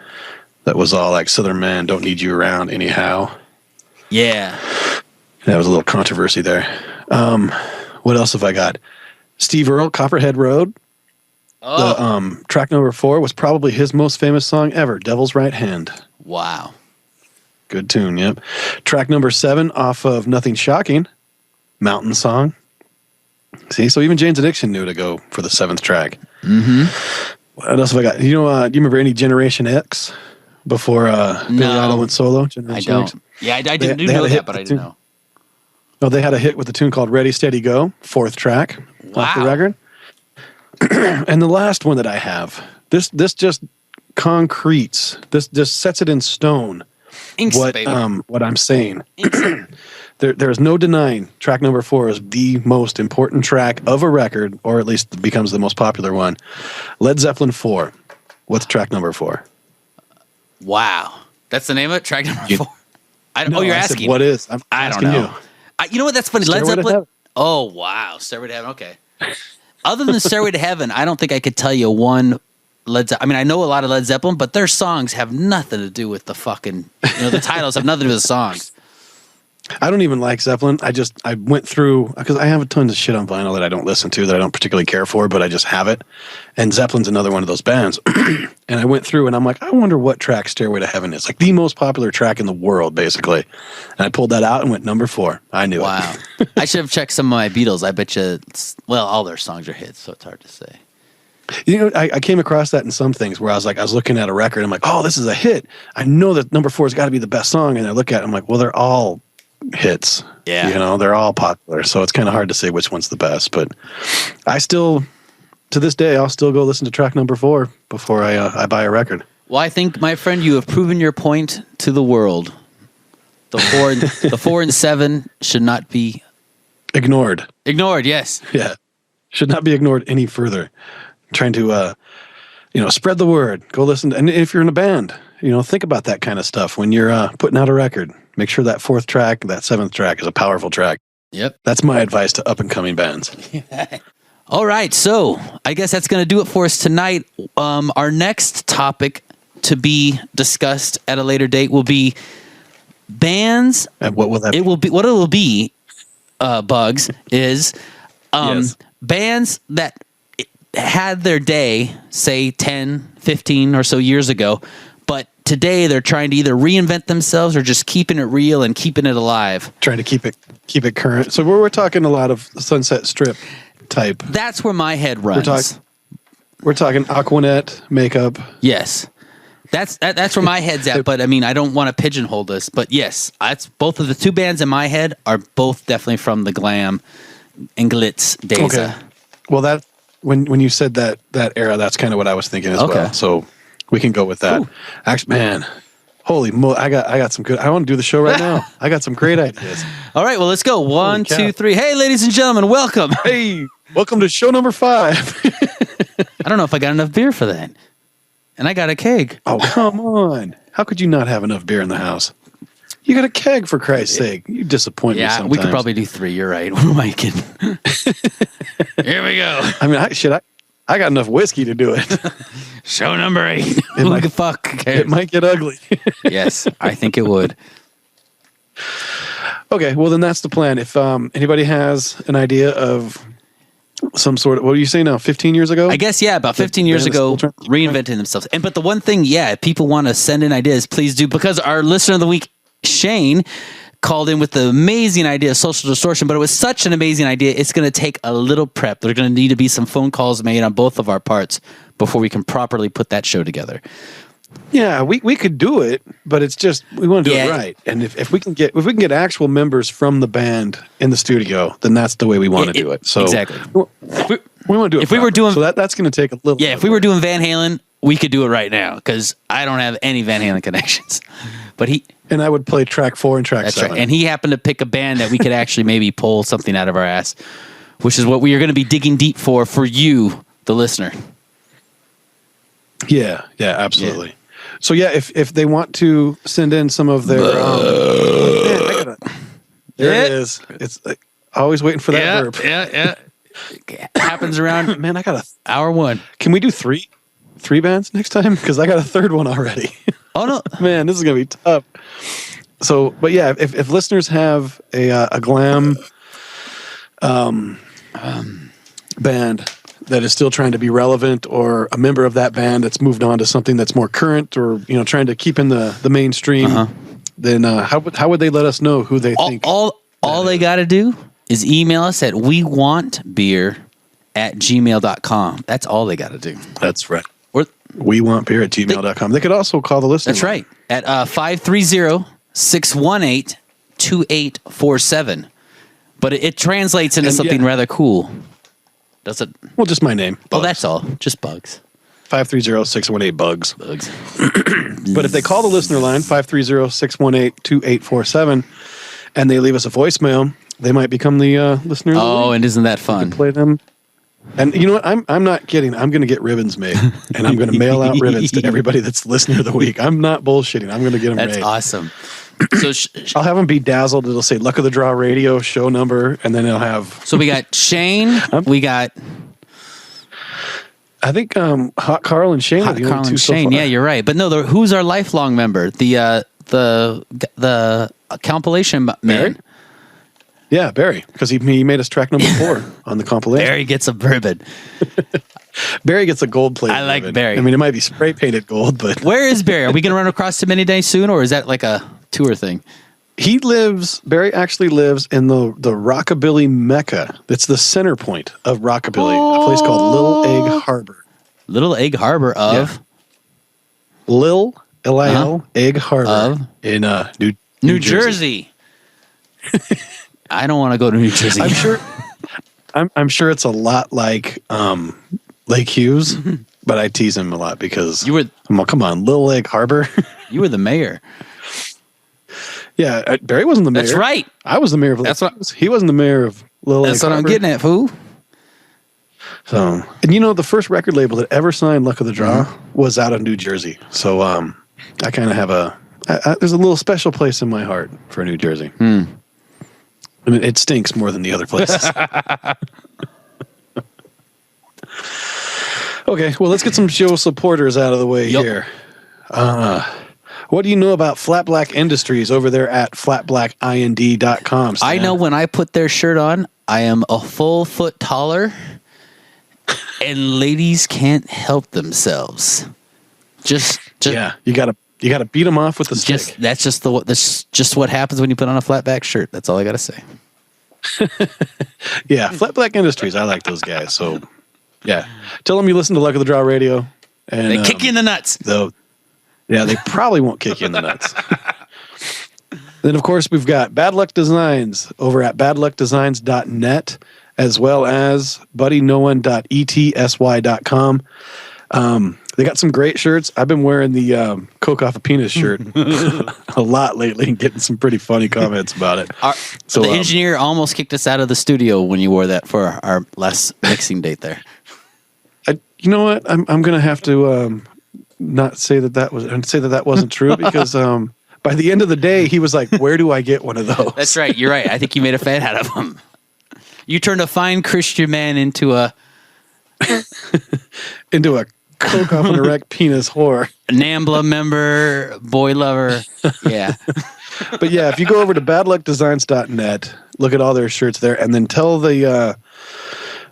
that was all like Southern Man, Don't Need You Around Anyhow. Yeah. That was a little controversy there. What else have I got? Steve Earle, Copperhead Road. Oh. The track number 4 was probably his most famous song ever, Devil's Right Hand. Wow. Good tune, yep. Track number 7 off of Nothing Shocking, Mountain Song. See, so even Jane's Addiction knew to go for the 7th track. Mm-hmm. What else have I got? Do you remember any Generation X before Billy Idol went solo? Generation I don't. X? Yeah, I did know that, but I didn't know. No, they had a hit with the tune called Ready, Steady, Go, 4th track off the record. And the last one that I have, this just concretes, this just sets it in stone. Inks, what I'm saying. There is no denying track number 4 is the most important track of a record, or at least becomes the most popular one. Led Zeppelin 4. What's track number 4? Wow. That's the name of it? Track number 4? You're asking. What is? I don't know. You know what? That's funny. Stairway Led to Zeppelin. Heaven. Oh, wow. Stairway to Heaven. Okay. Other than Stairway to Heaven, I don't think I could tell you one Led Zeppelin. I mean, I know a lot of Led Zeppelin, but their songs have nothing to do with the fucking, the titles have nothing to do with the songs. I don't even like Zeppelin. I went through, because I have a ton of shit on vinyl that I don't listen to, that I don't particularly care for, but I just have it. And Zeppelin's another one of those bands. And I went through and I'm like, I wonder what track Stairway to Heaven is. Like the most popular track in the world, basically. And I pulled that out and went number 4. I knew Wow. it. I should have checked some of my Beatles. I bet you, all their songs are hits, so it's hard to say. You know, I came across that in some things where I was looking at a record. I'm like, oh, this is a hit. I know that number 4 has got to be the best song. And I look at it, I'm like, well, they're all hits. Yeah. You know, they're all popular. So it's kind of hard to say which one's the best. But I still, to this day, I'll still go listen to track number 4 before I buy a record. Well, I think, my friend, you have proven your point to the world. The 4 and 7 should not be Ignored. ignored. Yes. Yeah. Should not be ignored any further. Trying to, spread the word. Go listen. And if you're in a band, think about that kind of stuff when you're putting out a record. Make sure that 4th track, that 7th track is a powerful track. Yep. That's my advice to up and coming bands. All right, so I guess that's going to do it for us tonight. Our next topic to be discussed at a later date will be bands. And what will that be? What it will be, Bugs, is Yes. bands that had their day, say 10, 15 or so years ago, but today they're trying to either reinvent themselves or just keeping it real and keeping it alive. Trying to keep it current. So we're talking a lot of Sunset Strip type. That's where my head runs. We're talking Aquanet makeup. Yes. That's where my head's at, but I mean, I don't want to pigeonhole this, but yes, that's both of the 2 bands in my head are both definitely from the glam and glitz days. Okay. Well, that when you said that era, that's kind of what I was thinking as well. So we can go with that. Ooh. Actually, man, holy mo! I got some good. I want to do the show right now. I got some great ideas. All right, well, let's go. 1, cow. 2, 3. Hey, ladies and gentlemen, welcome. Hey, welcome to show number 5. I don't know if I got enough beer for that. And I got a keg. Oh, come on! How could you not have enough beer in the house? You got a keg, for Christ's sake. You disappoint me sometimes. We could probably do 3. You're right. What am I kidding? Here we go. I mean, I got enough whiskey to do it. Show number 8. Who the fuck cares? It might get ugly. Yes, I think it would. Okay, well then that's the plan. If anybody has an idea of some sort of, what do you say now? 15 years ago? I guess, yeah, about 15 years ago, reinventing themselves. But the one thing, yeah, if people want to send in ideas, please do, because our listener of the week, Shane, called in with the amazing idea of social distortion, but it was such an amazing idea, it's going to take a little prep. There's going to need to be some phone calls made on both of our parts before we can properly put that show together. Yeah, we could do it, but it's just we want to do it right. And if we can get actual members from the band in the studio, then that's the way we want to do it. So exactly, we want to do it. If we were doing, so that's going to take a little. Yeah, if we were doing Van Halen, we could do it right now because I don't have any Van Halen connections. But and I would play track 4 and track 7. Right. And he happened to pick a band that we could actually maybe pull something out of our ass, which is what we are going to be digging deep for you, the listener. Yeah, absolutely. Yeah. So yeah, if they want to send in some of their, there it is. It's like, always waiting for that verb. Yeah. It happens around. Man, I got hour 1. Can we do three bands next time? Because I got a third one already. Oh no, man, this is gonna be tough. So, but yeah, if listeners have a glam band that is still trying to be relevant, or a member of that band that's moved on to something that's more current, or trying to keep in the mainstream, then how would they let us know who they think? All they got to do is email us at wewantbeer@gmail.com. That's all they got to do. That's right. Or wewantbeer@gmail.com. They could also call the listener. That's right. At 530-618-2847. But it translates into something rather cool. Does it? Well, just my name. Bugs. Oh, that's all. Just Bugs. 530-618-BUGS. Bugs. But if they call the listener line, 530-618-2847, and they leave us a voicemail, they might become the listener. Oh, and isn't that fun? Play them. And you know what? I'm not kidding. I'm going to get ribbons made, and I'm going to mail out ribbons to everybody that's listener of the week. I'm not bullshitting. I'm going to get them made. That's awesome. So I'll have them be dazzled. It'll say "Luck of the Draw Radio" show number, and then it'll have. So we got Shane. We got. I think Hot Carl and Shane. Hot Carl and Shane. Yeah, you're right. But no, who's our lifelong member? The compilation man. Barry? Yeah, Barry, because he made us track number 4 on the compilation. Barry gets a bourbon. Barry gets a gold plate. I like bourbon. Barry. I mean, it might be spray painted gold, but Where is Barry? Are we going to run across him any day soon, or is that like a tour thing? Barry actually lives in the Rockabilly Mecca. It's the center point of Rockabilly, a place called Little Egg Harbor. Little Egg Harbor of? Lil, L-I-L, Egg Harbor in New Jersey. I don't want to go to New Jersey. I'm sure it's a lot like Lake Hughes, but I tease him a lot because come on, Little Egg Harbor. You were the mayor. Yeah, Barry wasn't the mayor. That's right. I was the mayor of Lake Hughes. He wasn't the mayor of Little Egg Harbor. That's what I'm getting at, fool. So, and the first record label that ever signed Luck of the Draw was out of New Jersey. So I kind of have there's a little special place in my heart for New Jersey. I mean, it stinks more than the other places. Okay, well, let's get some show supporters out of the way here. What do you know about Flat Black Industries over there at flatblackind.com? Stan? I know when I put their shirt on, I am a full foot taller, and ladies can't help themselves. Just yeah, you gotta beat them off with the stick. That's just what happens when you put on a flat back shirt. That's all I gotta say. Yeah, Flat Black Industries. I like those guys. So yeah, tell them you listen to Luck of the Draw Radio, and they kick you in the nuts. Though, yeah, they probably won't kick you in the nuts. Then of course we've got Bad Luck Designs over at badluckdesigns.net, as well as buddynoan.etsy.com. They got some great shirts. I've been wearing the Coke off a penis shirt a lot lately and getting some pretty funny comments about it. So the engineer almost kicked us out of the studio when you wore that for our last mixing date there. You know what? I'm going to have to not say that wasn't true because by the end of the day, he was like, "Where do I get one of those?" That's right. You're right. I think you made a fan out of him. You turned a fine Christian man into a Coke off an erect penis whore. NAMBLA member, boy lover. Yeah. But yeah, if you go over to badluckdesigns.net, look at all their shirts there, and then tell the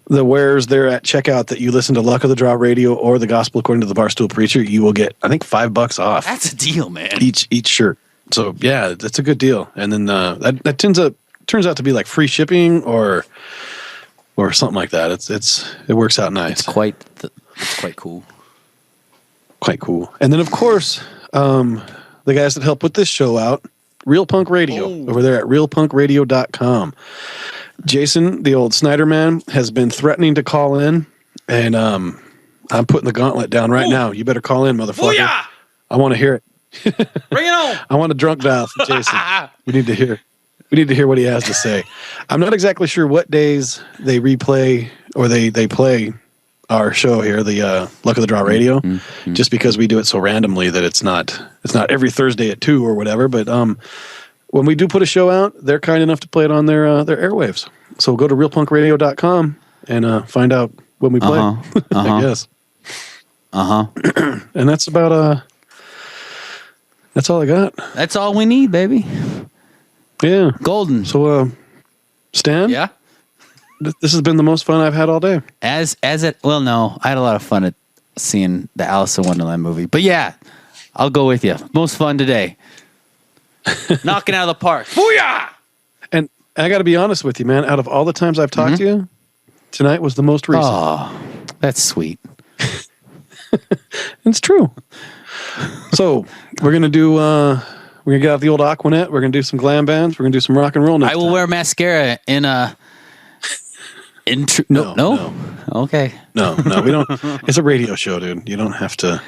wearers there at checkout that you listen to Luck of the Draw Radio or the Gospel According to the Barstool Preacher, you will get, I think, $5 off. That's a deal, man. Each shirt. So yeah, that's a good deal. And then that turns out to be like free shipping or something like that. It works out nice. It's quite cool. Quite cool. And then, of course, the guys that help put this show out, Real Punk Radio, over there at realpunkradio.com. Jason, the old Snyder man, has been threatening to call in, and I'm putting the gauntlet down right now. You better call in, motherfucker. Booyah! I want to hear it. Bring it on! I want a drunk dial from Jason. We need to hear what he has to say. I'm not exactly sure what days they replay or they play our show here, the Luck of the Draw Radio, just because we do it so randomly that it's not every Thursday at 2 or whatever. But when we do put a show out, they're kind enough to play it on their airwaves. So go to realpunkradio.com and find out when we play. I guess. And that's about that's all I got. That's all we need, baby. Yeah. Golden. So Stan? Yeah. This has been the most fun I've had all day. No, I had a lot of fun at seeing the Alice in Wonderland movie. But yeah, I'll go with you. Most fun today. Knocking out of the park. Booyah! And I got to be honest with you, man. Out of all the times I've talked to you, tonight was the most recent. Oh, that's sweet. It's true. So we're gonna do. We're gonna get out the old Aquanet. We're gonna do some glam bands. We're gonna do some rock and roll next I will time. wear mascara in a. No. Okay. No, we don't. It's a radio show, dude. You don't have to.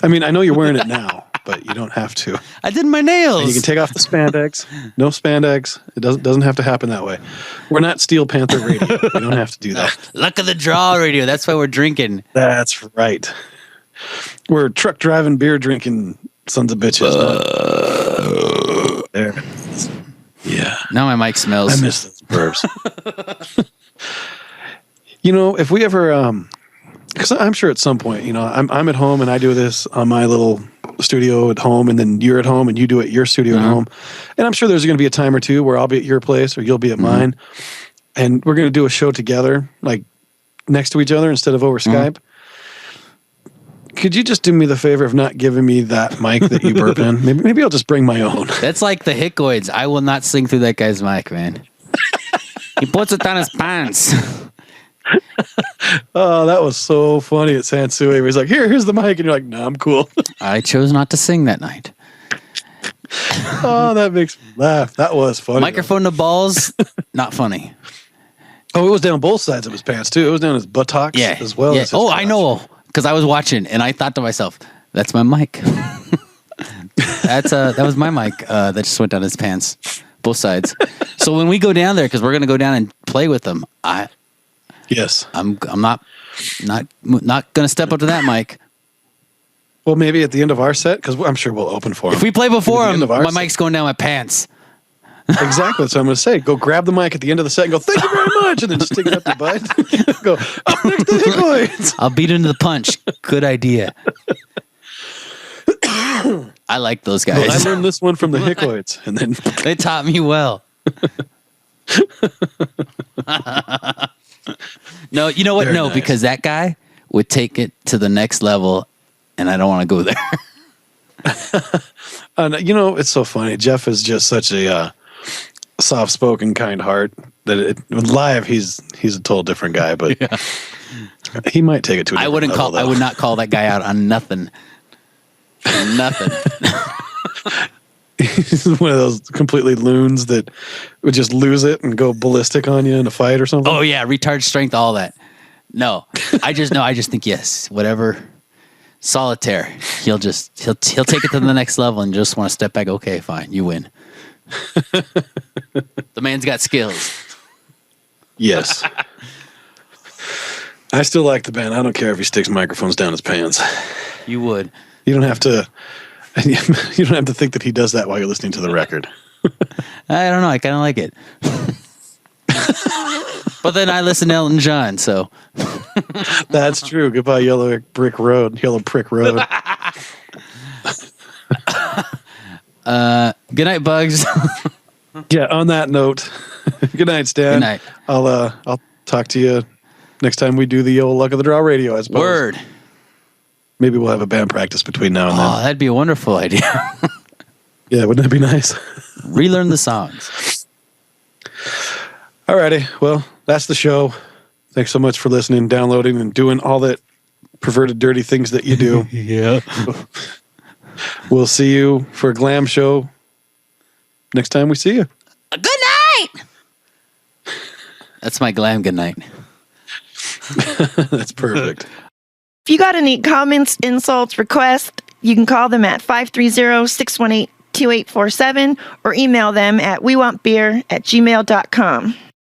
I mean, I know you're wearing it now, but you don't have to. I did my nails. And you can take off the spandex. No spandex. It doesn't have to happen that way. We're not Steel Panther Radio. We don't have to do that. Luck of the Draw Radio. That's why we're drinking. That's right. We're truck driving, beer drinking sons of bitches. There. Yeah. Now my mic smells. I miss those burps. If we ever, because I'm sure at some point, I'm at home and I do this on my little studio at home, and then you're at home and you do it at your studio at home. And I'm sure there's going to be a time or two where I'll be at your place or you'll be at mine, and we're going to do a show together, like next to each other instead of over Skype. Could you just do me the favor of not giving me that mic that you burp in? Maybe I'll just bring my own. That's like the Hickoids. I will not sing through that guy's mic, man. He puts it on his pants. Oh, that was so funny at Sansui. Where he's like, here's the mic. And you're like, no, I'm cool. I chose not to sing that night. Oh, that makes me laugh. That was funny. Microphone to balls, not funny. Oh, it was down both sides of his pants, too. It was down his buttocks as well as his Oh, crotch. I know. Because I was watching, and I thought to myself, that's my mic. That was my mic that just went down his pants, both sides. So when we go down there, because we're going to go down and play with them, I'm not going to step up to that mic. Well, maybe at the end of our set, because I'm sure we'll open for him. If we play before him, my set. mic's going down my pants. Exactly. That's what I'm going to say. Go grab the mic at the end of the set and go, thank you very much. And then just stick it up your butt. Go, up next to Hickoids. I'll beat him to the punch. Good idea. I like those guys. Well, I learned this one from the Hickoids. And then They taught me well. No, you know what? Very No, nice. because that guy would take it to the next level, and I don't want to go there. it's so funny. Jeff is just such a soft-spoken, kind heart that live he's a total different guy, but he might take it to a different level, I would not call that guy out on nothing. Nothing. He's one of those completely loons that would just lose it and go ballistic on you in a fight or something. Oh yeah, retard strength, all that. No, I just think yes, whatever. Solitaire. He'll take it to the next level and just want to step back. Okay, fine, you win. The man's got skills. Yes. I still like the band. I don't care if he sticks microphones down his pants. You would. You don't have to. You don't have to think that he does that while you're listening to the record. I don't know. I kind of like it. But then I listen to Elton John, so. That's true. Goodbye, Yellow Brick Road. Yellow Brick Road. Good night, Bugs. Yeah. On that note, good night, Stan. Good night. I'll talk to you next time we do the old Luck of the Draw radio. I suppose. Word. Maybe we'll have a band practice between now and then. Oh, that'd be a wonderful idea. Yeah, wouldn't that be nice? Relearn the songs. Alrighty. Well, that's the show. Thanks so much for listening, downloading, and doing all that perverted, dirty things that you do. Yeah. We'll see you for a glam show next time we see you. Good night. That's my glam good night. That's perfect. If you got any comments, insults, requests, you can call them at 530-618-2847 or email them at wewantbeer@gmail.com.